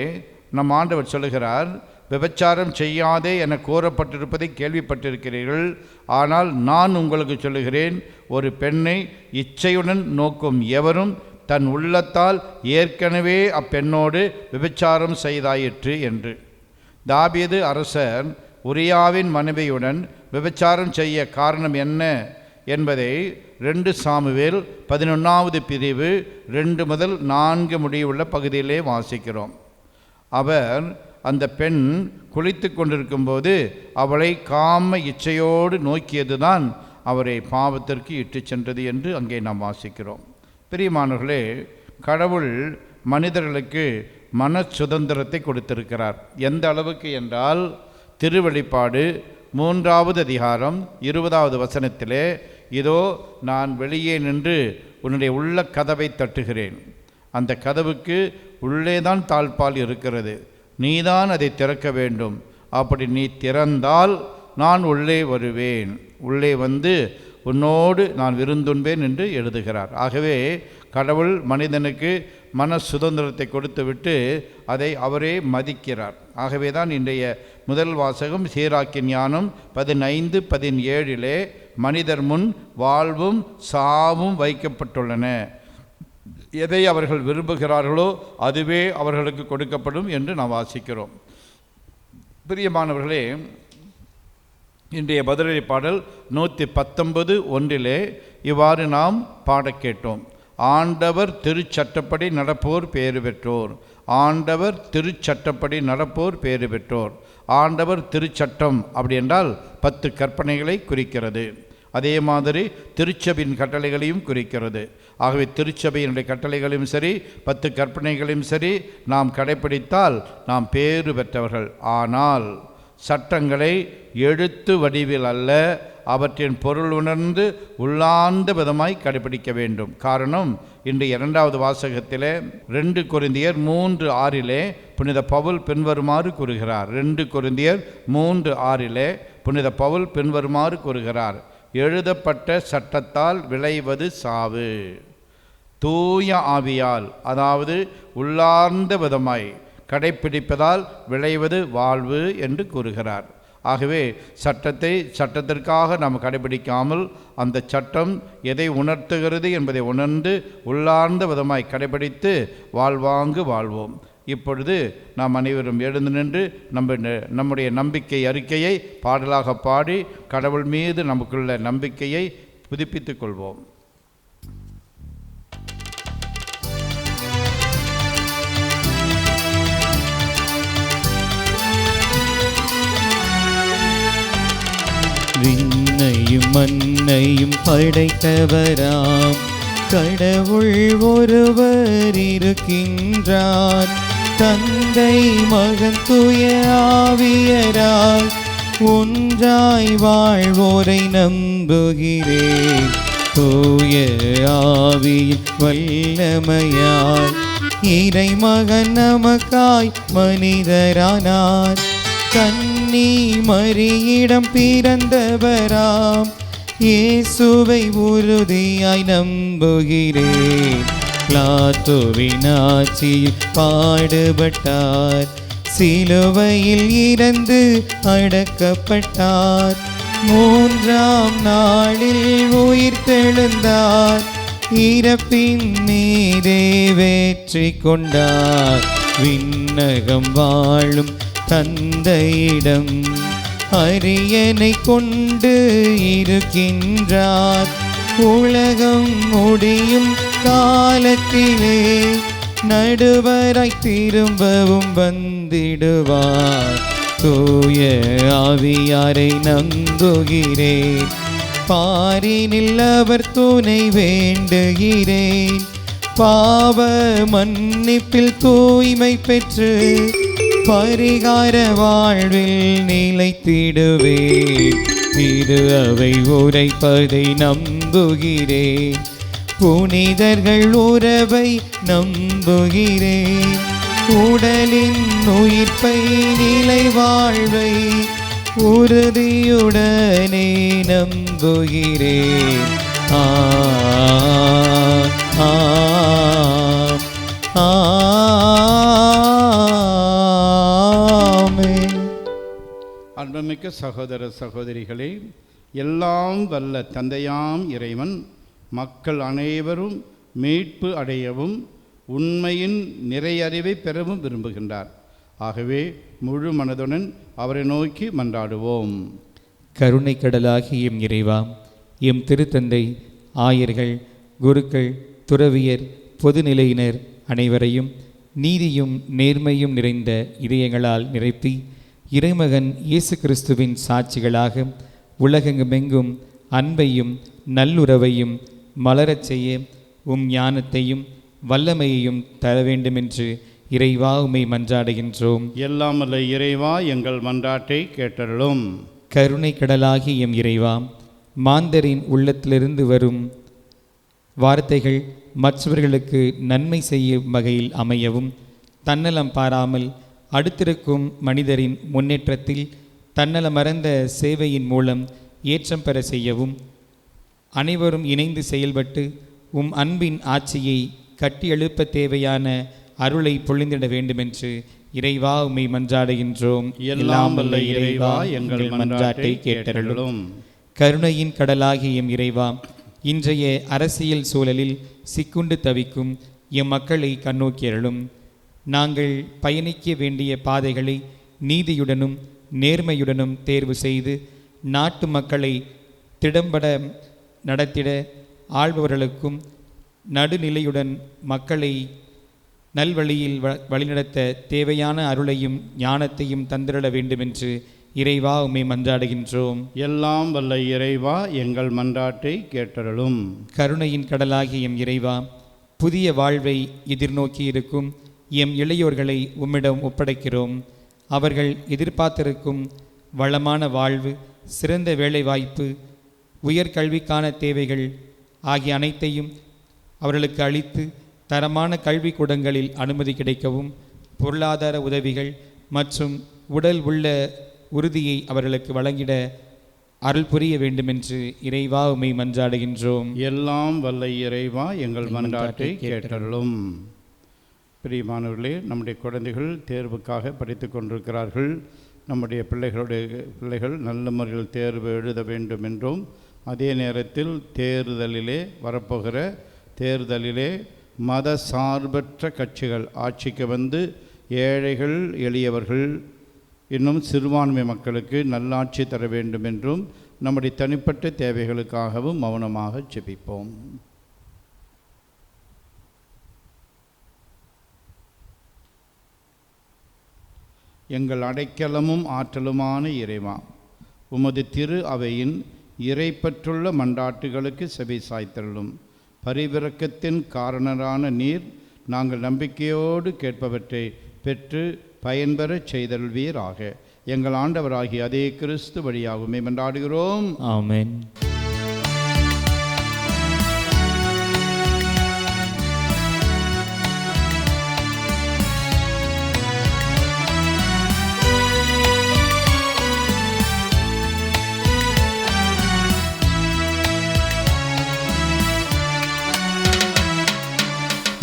நம் ஆண்டவர் சொல்லுகிறார், விபச்சாரம் செய்யாதே என கூறப்பட்டிருப்பதை கேள்விப்பட்டிருக்கிறீர்கள். ஆனால் நான் உங்களுக்கு சொல்லுகிறேன், ஒரு பெண்ணை இச்சையுடன் நோக்கும் எவரும் தன் உள்ளத்தால் ஏற்கனவே அப்பெண்ணோடு விபச்சாரம் செய்தாயிற்று என்று. தாவீது அரசர் உரியாவின் மனைவியுடன் விபச்சாரம் செய்ய காரணம் என்ன என்பதை 2 சாமுவேல் 11வது பிரிவு 2 முதல் 4 முடிவுள்ள பகுதியிலே வாசிக்கிறோம். அவர் அந்த பெண் குளித்து கொண்டிருக்கும்போது அவளை காம இச்சையோடு நோக்கியதுதான் அவரை பாவத்திற்கு இட்டு சென்றது என்று அங்கே நாம் வாசிக்கிறோம். பிரியமானவர்களே, கடவுள் மனிதர்களுக்கு மன சுதந்திரத்தை கொடுத்திருக்கிறார். எந்த அளவுக்கு என்றால், திருவெளிப்பாடு 3வது அதிகாரம் 20வது வசனத்திலே, இதோ நான் வெளியே நின்று உன்னுடைய உள்ள கதவை தட்டுகிறேன். அந்த கதவுக்கு உள்ளேதான் தாழ்பால் இருக்கிறது, நீதான் அதை திறக்க வேண்டும். அப்படி நீ திறந்தால் நான் உள்ளே வருவேன், உள்ளே வந்து உன்னோடு நான் விருந்துண்பேன் என்று எழுதுகிறார். ஆகவே கடவுள் மனிதனுக்கு மன சுதந்திரத்தை கொடுத்துவிட்டு அதை அவரே மதிக்கிறார். ஆகவே தான் இன்றைய முதல் வாசகம் சீராக்கின் ஞானம் 15-17 மனிதர் முன் வாழ்வும் சாவும் வைக்கப்பட்டுள்ளன, எதை அவர்கள் விரும்புகிறார்களோ அதுவே அவர்களுக்கு கொடுக்கப்படும் என்று நாம் வாசிக்கிறோம். பிரியமானவர்களே, இன்றைய பதிலடி பாடல் 119:1 இவ்வாறு நாம் பாட கேட்டோம். ஆண்டவர் திருச்சட்டப்படி நடப்போர் பேறு பெற்றோர், ஆண்டவர் திருச்சட்டப்படி நடப்போர் பேறு பெற்றோர். ஆண்டவர் திருச்சட்டம் அப்படி என்றால் 10 கற்பனைகளை குறிக்கிறது. அதே மாதிரி திருச்சபையின் கட்டளைகளையும் குறிக்கிறது. ஆகவே திருச்சபையினுடைய கட்டளைகளையும் சரி 10 கற்பனைகளையும் சரி நாம் கடைப்பிடித்தால் நாம் பேறு பெற்றவர்கள். ஆனால் சட்டங்களை எழுத்து வடிவில் அல்ல, அவற்றின் பொருள் உணர்ந்து உள்ளார்ந்த விதமாய் கடைபிடிக்க வேண்டும். காரணம், இன்றைய 2வது வாசகத்திலே 2 கொரிந்தியர் 3:6 புனித பவுல் பின்வருமாறு கூறுகிறார். 2 கொரிந்தியர் 3:6 புனித பவுல் பின்வருமாறு கூறுகிறார், எழுதப்பட்ட சட்டத்தால் விளைவது சாவு, தூய ஆவியால் அதாவது உள்ளார்ந்த விதமாய் கடைப்பிடிப்பதால் விளைவது வாழ்வு என்று கூறுகிறார். ஆகவே சட்டத்திற்காக நாம் கடைபிடிக்காமல் அந்த சட்டம் எதை உணர்த்துகிறது என்பதை உணர்ந்து உள்ளார்ந்த விதமாய் கடைபிடித்து வாழ்வாங்கு வாழ்வோம். இப்பொழுது நாம் அனைவரும் எழுந்து நின்று நம்முடைய நம்பிக்கை அறிக்கையை பாடலாக பாடி கடவுள் மீது நமக்குள்ள நம்பிக்கையை புதுப்பித்துக் கொள்வோம். விண்ணையும் மண்ணையும் படைத்தவராம் கடவுள் ஒருவர் இருக்கின்றார். தந்தை மகன் தூய ஆவியரால் ஒன்றாய் வாழ்வோரை நம்புகிறேன். தூய ஆவியின் வல்லமையால் இறைமகன் நமக்காய் மனிதரானார். கன்னி மரியிடம் பிறந்தவராம் இயேசுவை உறுதியாய் நம்புகிறேன். பிலாத்துவின் ஆட்சியில் பாடுபட்டார், சிலுவையில் இறந்து அடக்கப்பட்டார். 3ஆம் நாளில் உயிர்த்தெழுந்தார், இறப்பின் மீதே வெற்றி கொண்டார். விண்ணகம் வாழும் தந்தையிடம் அரியணை கொண்டு இருக்கின்றார். உலகம் முடியும் காலத்திலே நடுவராய் திரும்பவும் வந்திடுவார். தூய ஆவியாரை நம்புகிறேன், பாரினில் அவர் துணை வேண்டுகிறேன். பாவ மன்னிப்பில் தூய்மை பெற்று பரிகார வாழ்வில் நிலைத்திடுவேன். திரு அவை உரைப்பதை நம்புகிறேன். புனிதர்கள் உறவை நம்புகிறேன். உடலின் உயிர்ப்பை நிலை வாழ்வை உறுதியுடனே நம்புகிறேன். ஆமென். அன்புமிக்க சகோதர சகோதரிகளே, எல்லாம் வல்ல தந்தையாம் இறைவன் மக்கள் அனைவரும் மீட்பு அடையவும் உண்மையின் நிறையறிவை பெறவும் விரும்புகின்றார். ஆகவே முழு மனதுடன் அவரை நோக்கி மன்றாடுவோம். கருணை கடலாகி எம் இறைவா, எம் திருத்தந்தை, ஆயர்கள், குருக்கள், துறவியர், பொதுநிலையினர் அனைவரையும் நீதியும் நேர்மையும் நிறைந்த இதயங்களால் நிரப்பி இறைமகன் இயேசு கிறிஸ்துவின் சாட்சிகளாக உலகெங்குமெங்கும் அன்பையும் நல்லுறவையும் மலரச் செய்ய ஞானத்தையும் வல்லமையையும் தர வேண்டுமென்று இறைவா உம்மை மன்றாடுகின்றோம். எல்லாம் வல்ல இறைவா, எங்கள் மன்றாட்டை கேட்டருளும். கருணை கடலாகி எம் இறைவா, மாந்தரின் உள்ளத்திலிருந்து வரும் வார்த்தைகள் மற்றவர்களுக்கு நன்மை செய்யும் வகையில் அமையவும், தன்னலம் பாராமல் அடுத்திருக்கும் மனிதரின் முன்னேற்றத்தில் தன்னல மறந்த சேவையின் மூலம் ஏற்றம் பெற செய்யவும், அனைவரும் இணைந்து செயல்பட்டு அன்பின் ஆட்சியை கட்டியெழுப்ப தேவையான அருளை பொழிந்திட வேண்டுமென்று இறைவா உம்மை மன்றாடுகின்றோம். எல்லாம் வல்ல இறைவா, எங்கள் மன்றாட்டை கேட்டருளும். கருணையின் கடலாகி எம் இறைவா, இன்றைய அரசியல் சூழலில் சிக்குண்டு தவிக்கும் எம் மக்களை கண்ணோக்கியருளும். நாங்கள் பயணிக்க வேண்டிய பாதைகளை நீதியுடனும் நேர்மையுடனும் தேர்வு செய்து நாட்டு மக்களை திடம்பட நடத்திட ஆள்பவர்களுக்கும் நடுநிலையுடன் மக்களை நல்வழியில் வழிநடத்த தேவையான அருளையும் ஞானத்தையும் தந்திரள வேண்டுமென்று இறைவா உம்மை மன்றாடுகின்றோம். எல்லாம் வல்ல இறைவா, எங்கள் மன்றாட்டை கேட்டருளும். கருணையின் கடலாகி எம் இறைவா, புதிய வாழ்வை எதிர்நோக்கி இருக்கும் எம் இளையோர்களை உம்மிடம் ஒப்படைக்கிறோம். அவர்கள் எதிர்பார்த்திருக்கும் வளமான வாழ்வு, சிறந்த வேலைவாய்ப்பு, உயர்கல்விக்கான தேவைகள் ஆகிய அனைத்தையும் அவர்களுக்கு அளித்து தரமான கல்விக்கூடங்களில் அனுமதி கிடைக்கவும், பொருளாதார உதவிகள் மற்றும் உடல் உள்ள உறுதியை அவர்களுக்கு வழங்கிட அருள் புரிய வேண்டுமென்று இறைவா உம்மை மன்றாடுகின்றோம். எல்லாம் வல்ல இறைவா, எங்கள் மன்றாட்டை கேட்டருளும். பிரியமானவர்களே, நம்முடைய குழந்தைகள் தேர்வுக்காக படித்து கொண்டிருக்கிறார்கள். நம்முடைய பிள்ளைகள் நல்ல முறையில் தேர்வு எழுத வேண்டும் என்றும், அதே நேரத்தில் வரப்போகிற தேர்தலிலே மத சார்பற்ற கட்சிகள் ஆட்சிக்கு வந்து ஏழைகள், எளியவர்கள், இன்னும் சிறுபான்மை மக்களுக்கு நல்லாட்சி தர வேண்டும் என்றும் நம்முடைய தனிப்பட்ட தேவைகளுக்காகவும் மௌனமாக ஜெபிப்போம். எங்கள் அடைக்கலமும் ஆற்றலுமான இறைவா, உமது திரு அவையின் இறைப்பற்றுள்ள மன்றாட்டுகளுக்கு செவி சாய்த்தருளும். பரிவிரக்கத்தின் காரணரான நீர் நாங்கள் நம்பிக்கையோடு கேட்பவற்றை பெற்று பயன்பெறச் செய்தல்வீராக. எங்கள் ஆண்டவராகிய அதே கிறிஸ்து வழியாகவுமே மன்றாடுகிறோம். ஆமென்.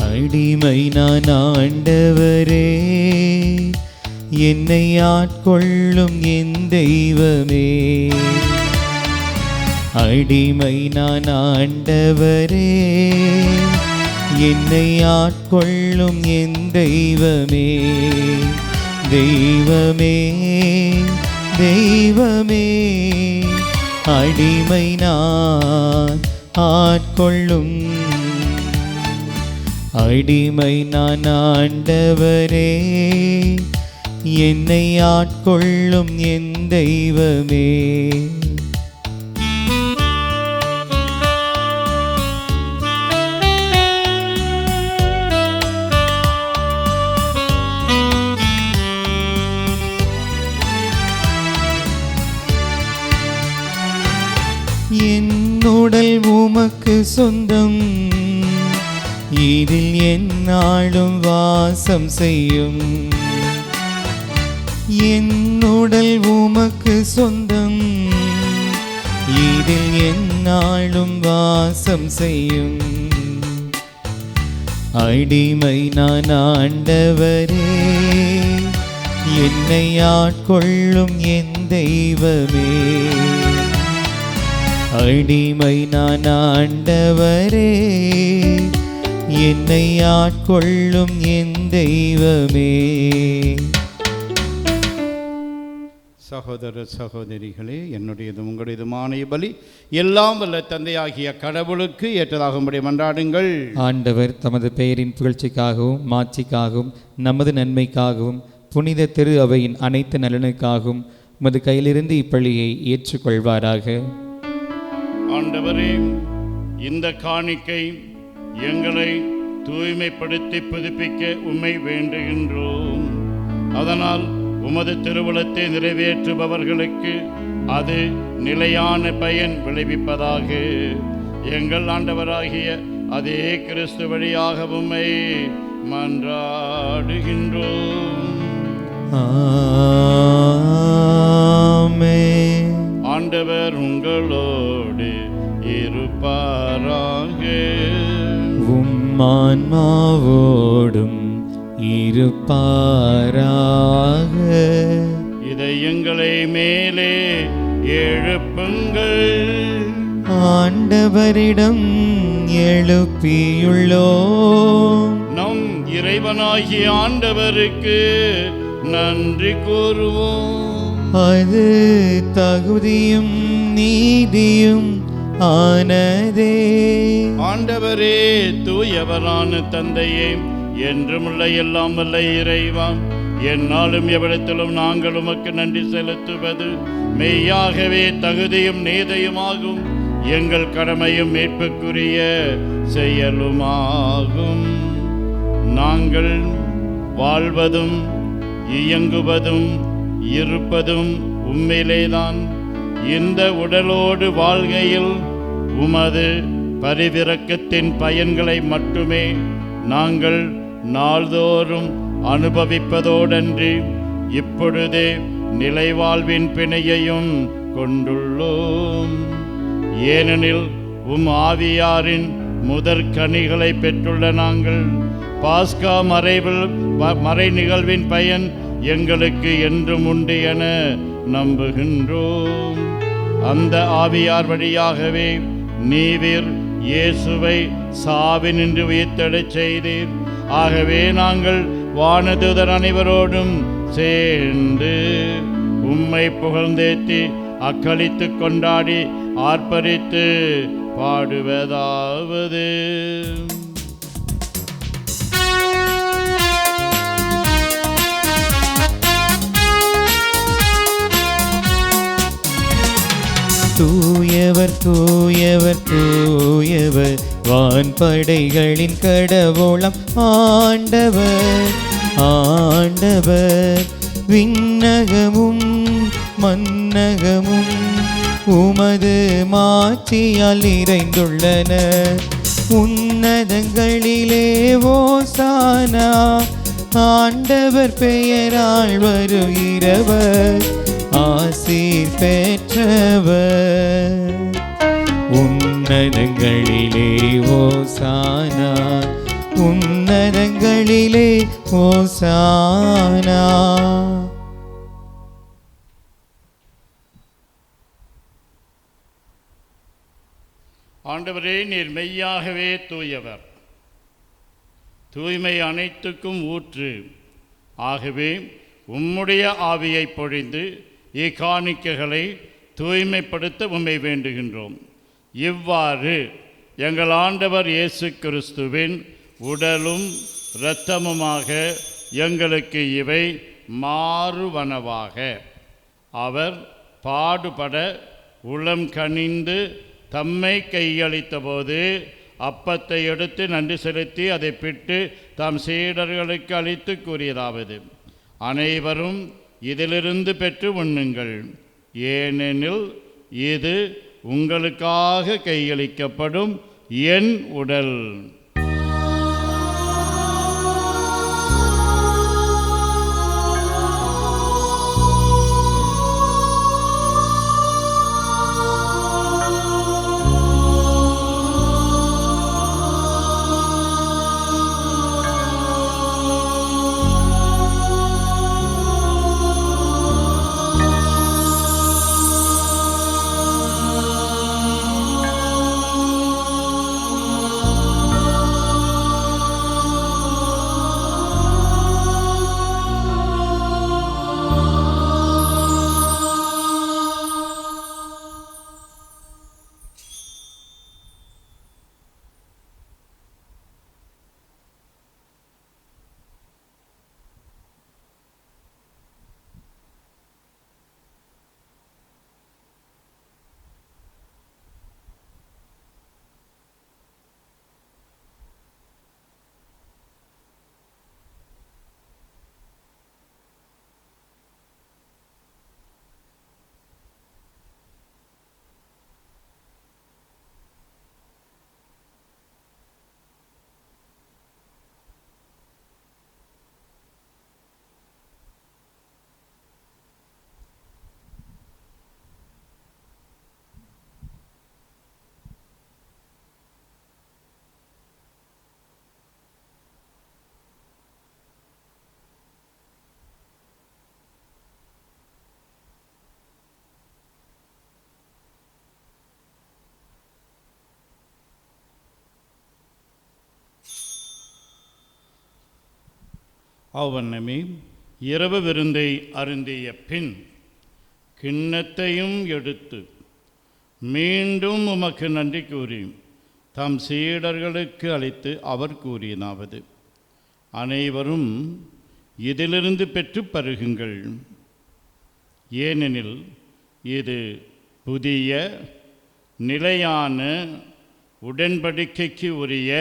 அடிமை நான் ஆண்டவரே, என்னை ஆட்கொள்ளும் என் தெய்வமே. அடிமை நான் ஆண்டவரே, என்னை ஆட்கொள்ளும் என் தெய்வமே. தெய்வமே தெய்வமே, அடிமை நான் ஆட்கொள்ளும். அடிமை நான் ஆண்டவரே, என்னை ஆட்கொள்ளும் என் தெய்வமே. உடல் உமக்கு சொந்தம், இதில் எந்நாளும் வாசம் செய்யும். என் உடல் உமக்கு சொந்தம், இதில் எந்நாளும் வாசம் செய்யும். அடிமை நான் ஆண்டவரே, என்னை ஆட்கொள்ளும் என் தெய்வமே. அடிமை நான் ஆண்டவரே, என்னை ஆட்கொள்ளும் என் தெய்வமே. சகோதர சகோதரிகளே, என்னுடையதும் உங்களுடையதுமான பலி எல்லாம் வல்ல தந்தையாகிய கடவுளுக்கு ஏற்றதாகும்படி மன்றாடுங்கள். ஆண்டவர் தமது பெயரின் புகழ்ச்சிக்காகவும் மாட்சிக்காகவும் நமது நன்மைக்காகவும் புனித திரு அவையின் அனைத்து நலனுக்காகவும் உமது கையிலிருந்து இப்பள்ளியை ஏற்றுக்கொள்வாராக. ஆண்டவரே, இந்த காணிக்கை எங்களை தூய்மைப்படுத்தி புதுப்பிக்க உம்மை வேண்டுகின்றோம். அதனால் உமது திருவுளத்தை நிறைவேற்றுபவர்களுக்கு அது நிலையான பயன் விளைவிப்பதாக. எங்கள் ஆண்டவராகிய அதே கிறிஸ்து வழியாக உம்மை மன்றாடுகின்றோம். ஆமென். ஆண்டவர் உங்களோடு இருப்பாராக. உம்மான்மாவோடும் இருப்பாராக. இதை எங்களை மேலே எழுப்புங்கள். ஆண்டவரிடம் எழுப்பியுள்ளோம். நம் இறைவனாகிய ஆண்டவருக்கு நன்றி கூறுவோம். அது தகுதியும் நீதியும் ஆனதே. ஆண்டவரே, தூயவரான தந்தையே, என்றுமுள்ள எல்லாம் வல்ல இறைவா, எந்நாளும் எவ்விடத்திலும் நாங்கள் உமக்கு நன்றி செலுத்துவது மெய்யாகவே தகுதியும் நீதியுமாகும். எங்கள் கடமையும் மீட்புக்குரிய செயலுமாகும். நாங்கள் வாழ்வதும் இயங்குவதும் இருப்பதும் உம்மிலேதான். இந்த உடலோடு வாழ்கையில் உமது பரிவிரக்கத்தின் பயன்களை மட்டுமே நாங்கள் நாள்தோறும் அனுபவிப்பதோடன்றி இப்பொழுதே நிலைவாழ்வின் பிணையையும் கொண்டுள்ளோம். ஏனெனில் ஆவியாரின் முதற் கனிகளை பெற்றுள்ள நாங்கள் பாஸ்கா மறை நிகழ்வின் பயன் எங்களுக்கு என்றும் உண்டு என நம்புகின்றோம். அந்த ஆவியார் வழியாகவே நீர் இயேசுவை சாவினின்று உயிர்த்தெழச் செய்தீர். ஆகவே நாங்கள் வானதூதர் அனைவரோடும் சேர்ந்து உம்மை புகழ்ந்தேத்தி அக்களித்து கொண்டாடி ஆர்ப்பரித்து பாடுவதாவது: தூயவர் தூயவர் தூயவர் வான்படைகளின் கடவுளம் ஆண்டவர். ஆண்டவர் விண்ணகமும் மன்னகமும் உமது மாட்சியால் நிறைந்துள்ளன. உன்னதங்களிலே ஓசானா, ஆண்டவர் பெயரால் வருகிறவர் ஆசீர் பெற்றவர். உன்னதங்களிலே ஓசானா, உன்னதங்களிலே ஓசானா. ஆண்டவரே, நீர் மெய்யாகவே தூயவர், தூய்மை அனைத்துக்கும் ஊற்று. ஆகவே உம்முடைய ஆவியை பொழிந்து இக்காணிக்கைகளை தூய்மைப்படுத்த உம்மை வேண்டுகின்றோம். இவ்வாறு எங்கள் ஆண்டவர் இயேசு கிறிஸ்துவின் உடலும் இரத்தமுமாக எங்களுக்கு இவை மாறுவனவாக. அவர் பாடுபட உளம் கனிந்து தம்மை கையளித்த போது அப்பத்தை எடுத்து நன்றி செலுத்தி அதை பிட்டு தம் சீடர்களுக்கு அளித்து கூறியதாவது: அனைவரும் இதிலிருந்து பெற்று உண்ணுங்கள், ஏனெனில் இது உங்களுக்காக கையளிக்கப்படும் என் உடல். அவ்வண்ணமே இரவு விருந்தை அருந்திய பின் கிண்ணத்தையும் எடுத்து மீண்டும் உமக்கு நன்றி கூறி தம் சீடர்களுக்கு அளித்து அவர் கூறியதாவது: அனைவரும் இதிலிருந்து பெற்று பருகுங்கள். ஏனெனில் இது புதிய நிலையான உடன்படிக்கைக்கு உரிய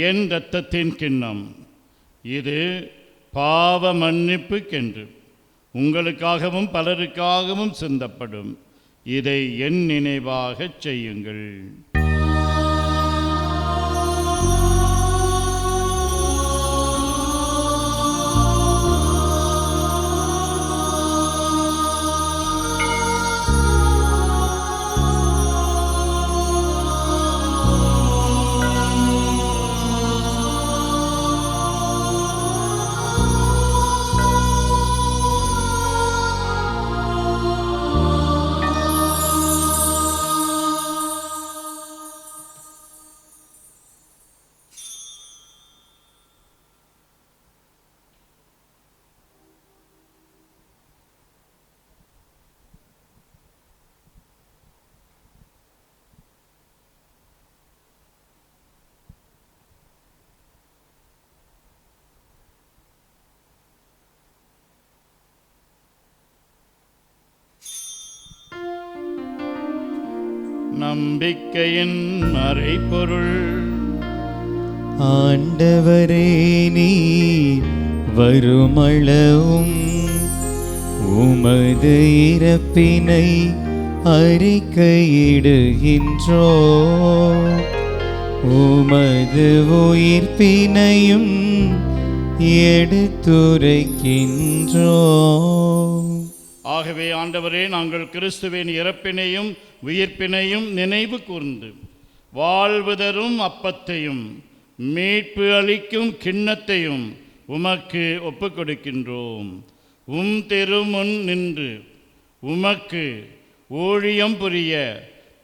என் இரத்தத்தின் கிண்ணம். இது பாவ மன்னிப்புக்கென்று உங்களுக்காகவும் பலருக்காகவும் சிந்தப்படும். இதை என் நினைவாகச் செய்யுங்கள். நம்பிக்கையின் மறைபொருள். ஆண்டவரே, நீர் வருமளவும் உமது இறப்பினை அறிக்கையிடுகின்றோ, உமது உயிர்ப்பினையும் எடுத்துரைக்கின்றோ. ஆகவே ஆண்டவரே, நாங்கள் கிறிஸ்துவின் இறப்பினையும் உயிர்ப்பினையும் நினைவு கூர்ந்து வாழ்வு தரும் அப்பத்தையும் மீட்பு அளிக்கும் கிண்ணத்தையும் உமக்கு ஒப்புக் கொடுக்கின்றோம். திருமுன் நின்று உமக்கு ஊழியம் புரிய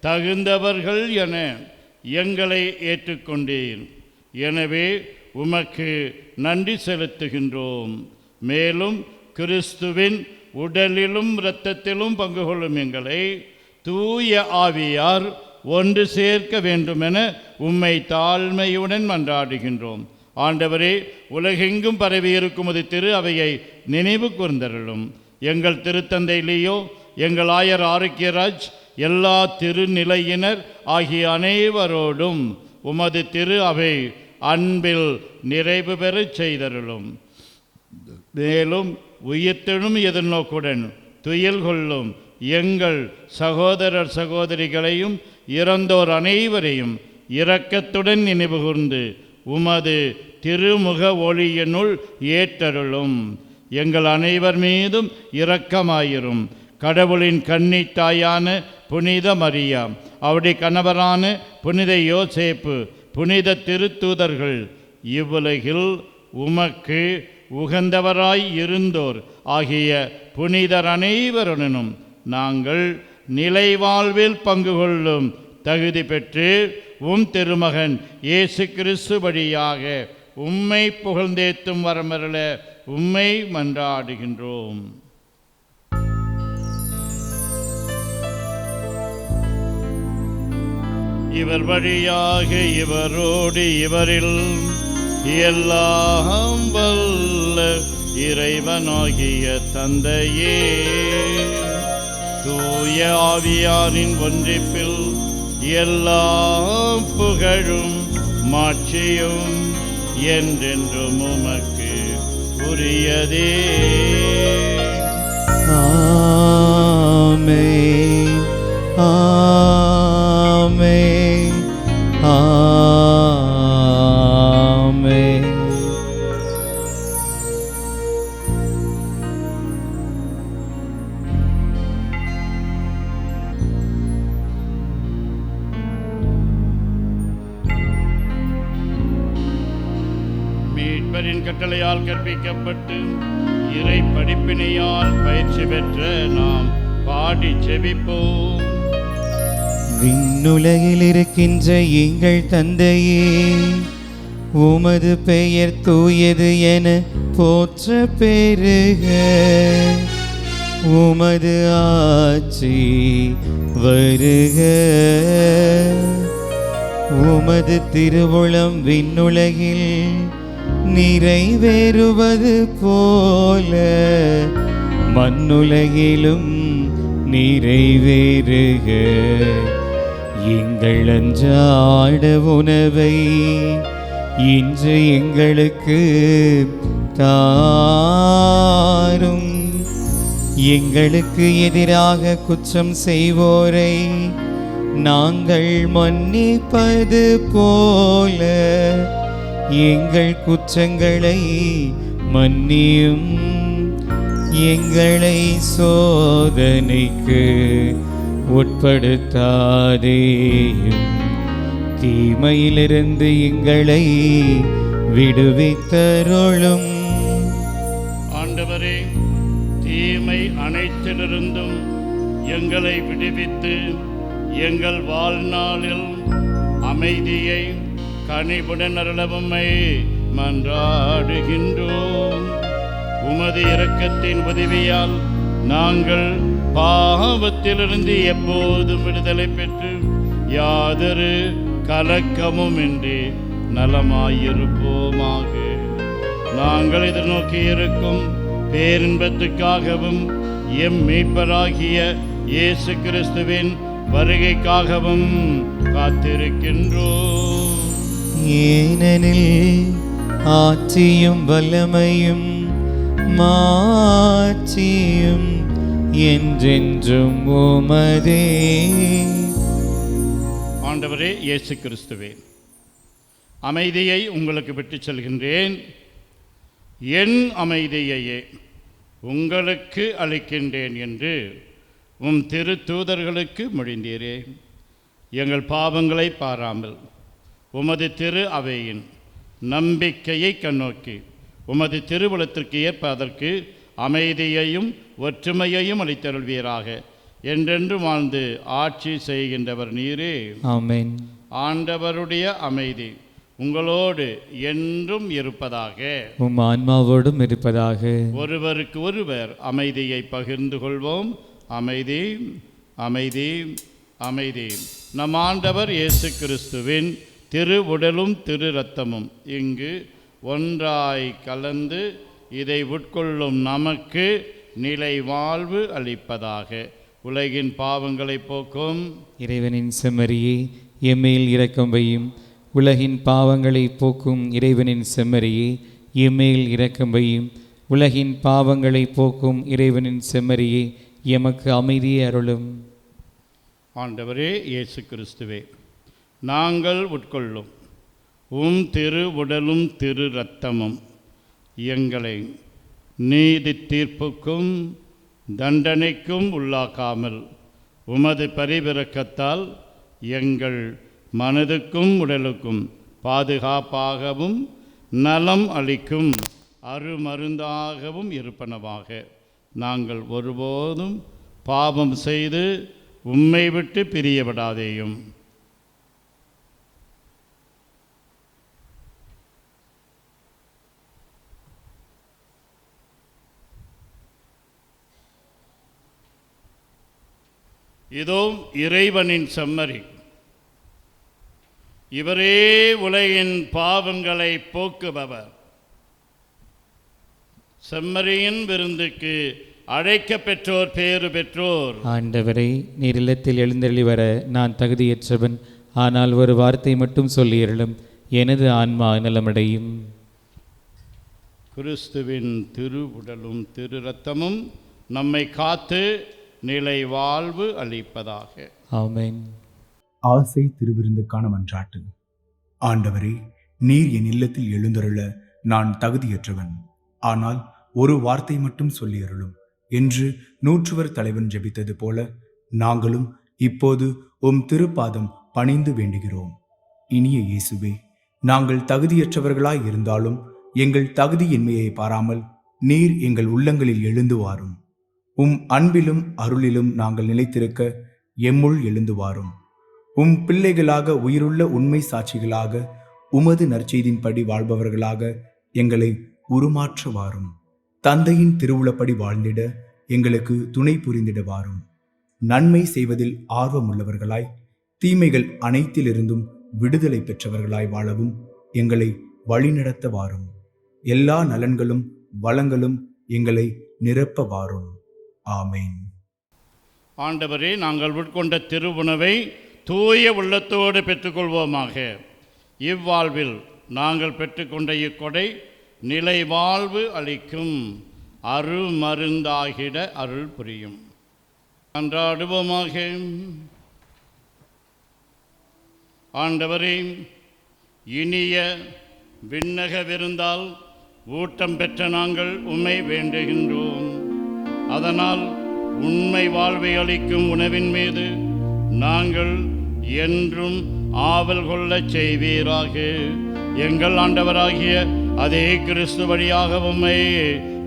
தகுந்தவர்கள் என எங்களை ஏற்றுக்கொண்டீர். எனவே உமக்கு நன்றி செலுத்துகின்றோம். மேலும் கிறிஸ்துவின் உடலிலும் இரத்தத்திலும் பங்கு கொள்ளும் எங்களை தூய ஆவியார் ஒன்று சேர்க்க வேண்டுமென உம்மை தாழ்மையுடன் மன்றாடுகின்றோம். ஆண்டவரே, உலகெங்கும் பரவியிருக்கும் அது திரு அவையை நினைவு கூர்ந்தருளும். எங்கள் திருத்தந்தை லியோ, எங்கள் ஆயர் ஆரோக்கியராஜ், எல்லா திருநிலையினர் ஆகிய அனைவரோடும் உமது திரு அவை அன்பில் நிறைவு பெறச் செய்தருளும். மேலும் உயிர்த்தெழும் எதிர்நோக்குடன் துயில் கொள்ளும் எங்கள் சகோதரர் சகோதரிகளையும் இறந்தோர் அனைவரையும் இரக்கத்துடன் நினைவுகூர்ந்து உமது திருமுக ஒளியினுள் ஏற்றருளும். எங்கள் அனைவர் மீதும் இரக்கமாயிரும். கடவுளின் கன்னித் தாயான புனித மரியா, அவருடைய கணவரான புனித யோசேப்பு, புனித திருத்தூதர்கள், இவ்வுலகில் உமக்கு உகந்தவராய் இருந்தோர் ஆகிய புனிதர் அனைவருடனும் நாங்கள் நிலைவாழ்வில் பங்கு கொள்ளும் தகுதி பெற்று உம் திருமகன் இயேசு கிறிஸ்து வழியாக உம்மை புகழ்ந்தேத்தும் வரமருள உம்மை மன்றாடுகின்றோம். இவர் வழியாக இவரோடு இவரில் எல்லாம் வல்ல இறைவனாகிய தந்தையே, தூய ஆவியாரின் ஒன்றிப்பில் எல்லா புகழும் மாட்சியும் என்றென்றும் உமக்கு உரியதே. ஆமென், ஆமென், ஆமென். மீட்பரின் கட்டளையால் கற்பிக்கப்பட்டு இறை படிப்பினையால் பயிற்சி பெற்ற நாம் பாடி செபிப்போம். விண்ணுலகில் இருக்கின்ற எங்கள் தந்தையே, உமது பெயர் தூயது என போற்ற பெருக. உமது ஆட்சி வருக. உமது திருவுளம் விண்ணுலகில் நிறைவேறுவது போல மண்ணுலகிலும் நிறைவேறுக. எங்கள் அன்றாட உணவை இன்று எங்களுக்கு தாரும். எங்களுக்கு எதிராக குற்றம் செய்வோரை நாங்கள் மன்னிப்பது போல எங்கள் குற்றங்களை மன்னியும். எங்களை சோதனைக்கு உட்படுத்தாதேயும், தீமையிலிருந்து எங்களை விடுவித்தருளும். ஆண்டவரே, தீமை அனைத்திலிருந்தும் எங்களை விடுவித்து எங்கள் வாழ்நாளில் அமைதியை கனிவுடன் அருளவும்மை மன்றாடுகின்றோம். உமது இரக்கத்தின் உதவியால் நாங்கள் பாவத்திலிருந்து எப்போதும் விடுதலை பெற்று யாதொரு கலக்கமும் இன்றி நலமாயிருப்போமாக. நாங்கள் எதிர்நோக்கி இருக்கும் பேரின்பத்துக்காகவும் எம் மீட்பராகிய இயேசு கிறிஸ்துவின் வருகைக்காகவும் காத்திருக்கின்றோம். ஏனெனில் ஆட்சியும் வல்லமையும் மாட்சியும் என்றென்றும் உமதே. ஆண்டவரே இயேசு கிறிஸ்துவே, அமைதியை உங்களுக்கு விட்டுச் செல்கின்றேன். என் அமைதியையே உங்களுக்கு அளிக்கின்றேன் என்று உம் திரு தூதர்களுக்கு மொழிந்தீரே. எங்கள் பாவங்களை பாராமல் உமது திரு அவையின் நம்பிக்கையை கண்ணோக்கி உமது திருவுளத்திற்கு ஏற்ப அதற்கு அமைதியையும் ஒற்றுமையையும் அளித்தருள்வீராக. என்றென்று வாழ்ந்து ஆட்சி செய்கின்றவர் நீரே. ஆமென். ஆண்டவருடைய அமைதி உங்களோடு என்றும் இருப்பதாக. உம் ஆன்மாவோடும் இருப்பதாக. ஒருவருக்கு ஒருவர் அமைதியை பகிர்ந்து கொள்வோம். அமைதி, அமைதி, அமைதி. நம் ஆண்டவர் இயேசு கிறிஸ்துவின் திரு உடலும் திரு இரத்தமும் இங்கு ஒன்றாய் கலந்து இதை உட்கொள்ளும் நமக்கு நிலை வாழ்வு அளிப்பதாக. உலகின் பாவங்களை போக்கும் இறைவனின் செம்மறியே, எம்மேல் இரக்கம் வையும். உலகின் பாவங்களை போக்கும் இறைவனின் செம்மறியே, எம்மேல் இரக்கம் வையும். உலகின் பாவங்களை போக்கும் இறைவனின் செம்மறியே, எமக்கு அமைதியை அருளும். ஆண்டவரே இயேசு கிறிஸ்துவே, நாங்கள் உட்கொள்ளும் உம் திரு உடலும் திரு இரத்தமும் எங்களை நீதி தீர்ப்புக்கும் தண்டனைக்கும் உள்ளாக்காமல் உமது பரிவிரக்கத்தால் எங்கள் மனதுக்கும் உடலுக்கும் பாதுகாப்பாகவும் நலம் அளிக்கும் அருமருந்தாகவும் இருப்பனவாக. நாங்கள் ஒருபோதும் பாவம் செய்து உம்மை விட்டு பிரியவிடாதேயும். இதோ இறைவனின் செம்மறி, இவரே உலகின் பாவங்களை போக்குபவர். செம்மறியின் விருந்துக்கு அழைக்க பெற்றோர் பேறு பெற்றோர். ஆண்டவரே, நீர் இல்லத்தில் எழுந்தருளி வர நான் தகுதியற்றவன். ஆனால் ஒரு வார்த்தை மட்டும் சொல்லியருளும், எனது ஆன்மா நலமடையும். கிறிஸ்துவின் திரு உடலும் திரு இரத்தமும் நம்மை காத்து நிலை வாழ்வு அளிப்பதாக. ஆமென். ஆசை திருவிருந்துக்கான மன்றாட்டு. ஆண்டவரே, நீர் என் இல்லத்தில் எழுந்தருள நான் தகுதியற்றவன். ஆனால் ஒரு வார்த்தை மட்டும் சொல்லியருளும் என்று நூற்றுவர் தலைவன் ஜெபித்தது போல நாங்களும் இப்போது உம் திருப்பாதம் பணிந்து வேண்டுகிறோம். இனிய இயேசுவே, நாங்கள் தகுதியற்றவர்களாய் இருந்தாலும் எங்கள் தகுதியின்மையை பாராமல் நீர் எங்கள் உள்ளங்களில் எழுந்து வாரும். உம் அன்பிலும் அருளிலும் நாங்கள் நிலைத்திருக்க எம்முள் எழுந்து வாரும். உம் பிள்ளைகளாக உயிருள்ள உண்மை சாட்சிகளாக உமது நற்செய்தின்படி வாழ்பவர்களாக எங்களை உருமாற்ற வாரும். தந்தையின் திருவுளப்படி வாழ்ந்திட எங்களுக்கு துணை புரிந்திட வாரும். நன்மை செய்வதில் ஆர்வமுள்ளவர்களாய் தீமைகள் அனைத்திலிருந்தும் விடுதலை பெற்றவர்களாய் வாழவும் எங்களை வழிநடத்த வாரும். எல்லா நலன்களும் வளங்களும் எங்களை நிரப்ப வாரும். ஆமேன். ஆண்டவரே, நாங்கள் உட்கொண்ட திருவுணவை தூய உள்ளத்தோடு பெற்றுக்கொள்வோமாக. இவ்வாழ்வில் நாங்கள் பெற்றுக்கொண்ட இக்கொடை நிலை வாழ்வு அளிக்கும் அருமருந்தாகிட அருள் புரியும். அன்றாடுவோமாக. ஆண்டவரே, இனிய விண்ணக விருந்தால் ஊட்டம் பெற்ற நாங்கள் உம்மை வேண்டுகின்றோம். அதனால் உண்மை வாழ்வை அளிக்கும் உணவின் மீது நாங்கள் என்றும் ஆவல் கொள்ளச் செய்வீராக. எங்கள் ஆண்டவராகிய அதே கிறிஸ்து வழியாக உம்மை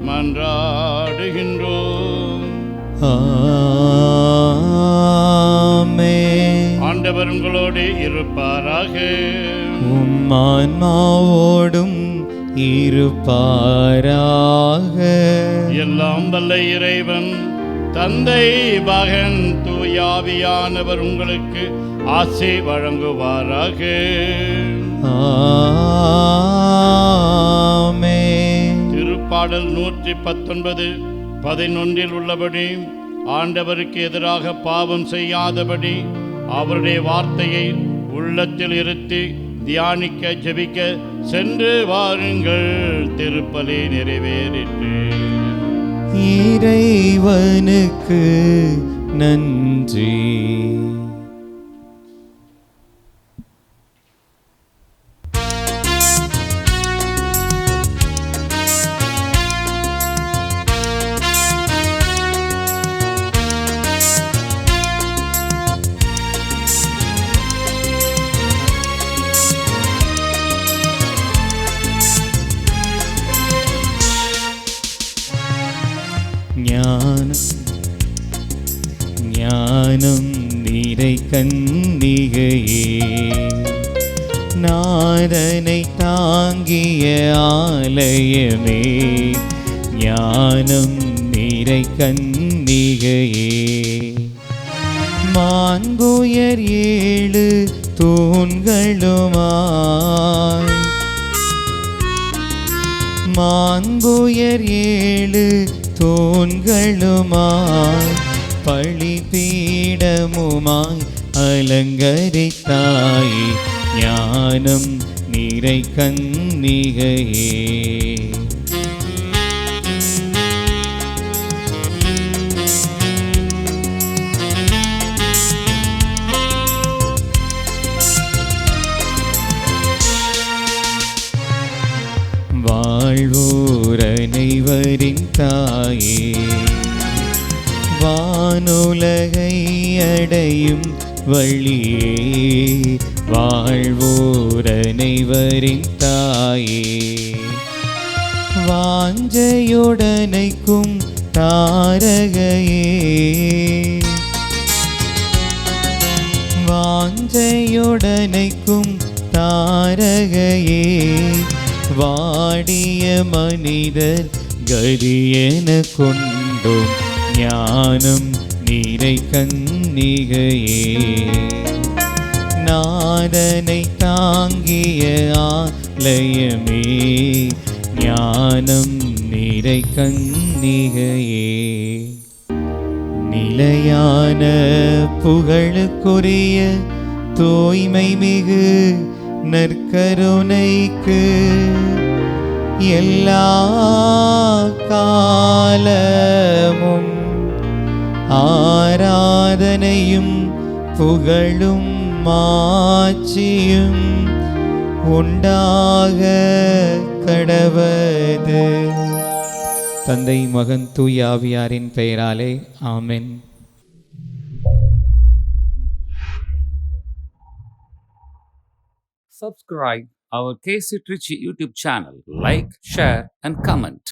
மன்றாடுகின்றோம். ஆமென். ஆண்டவர் உங்களோடு இருப்பாராக. உம் ஆன்மாவோடும் இருப்பாராக. எல்லாம் வல்ல இறைவன் தந்தை, மகன், தூயாவியானவர் உங்களுக்கு ஆசி வழங்குவாராக. ஆமென். திருப்பாடல் 119:11 உள்ளபடி ஆண்டவருக்கு எதிராக பாவம் செய்யாதபடி அவருடைய வார்த்தையை உள்ளத்தில் இருத்தி தியானிக்க ஜெபிக்க சென்று வாருங்கள். திருப்பலி நிறைவேறிற்று. இறைவனுக்கு நன்றி. ஞானம் நிறை கன்னிகையே, நாதனை தாங்கிய ஆலயமே, ஞானம் நிறை கன்னிகையே, மாண்புயர் 7 தூண்களுமாய், மாண்புயர் 7 தூண்களுமாய், பலிபீடமுமாய் அலங்கரித்தாய், ஞானம் நிறை கன்னிகையே. அனைவரின் தாயே, வானுலகை அடையும் வழியே, வாழ்வோர் அனைவரின் தாயே, வாஞ்சையுடனைக்கும் தாரகையே, வாஞ்சையுடனைக்கும் தாரகையே, வாடிய மனிதர் கதியென கொண்டோம் ஞானம் நீரை கன்னிகையே, நாதனை தாங்கிய ஆலயமே, ஞானம் நீரை கன்னிகையே, நிலையான புகழுக்குரிய தூய்மை மிகு நற்கருணைக்கு எல்லா காலமும் ஆராதனையும் புகழும் மாட்சியும் உண்டாக கடவது. தந்தை, மகன், தூய ஆவியாரின் பெயராலே ஆமென். Subscribe our KC Trichy YouTube channel. Like, share and comment.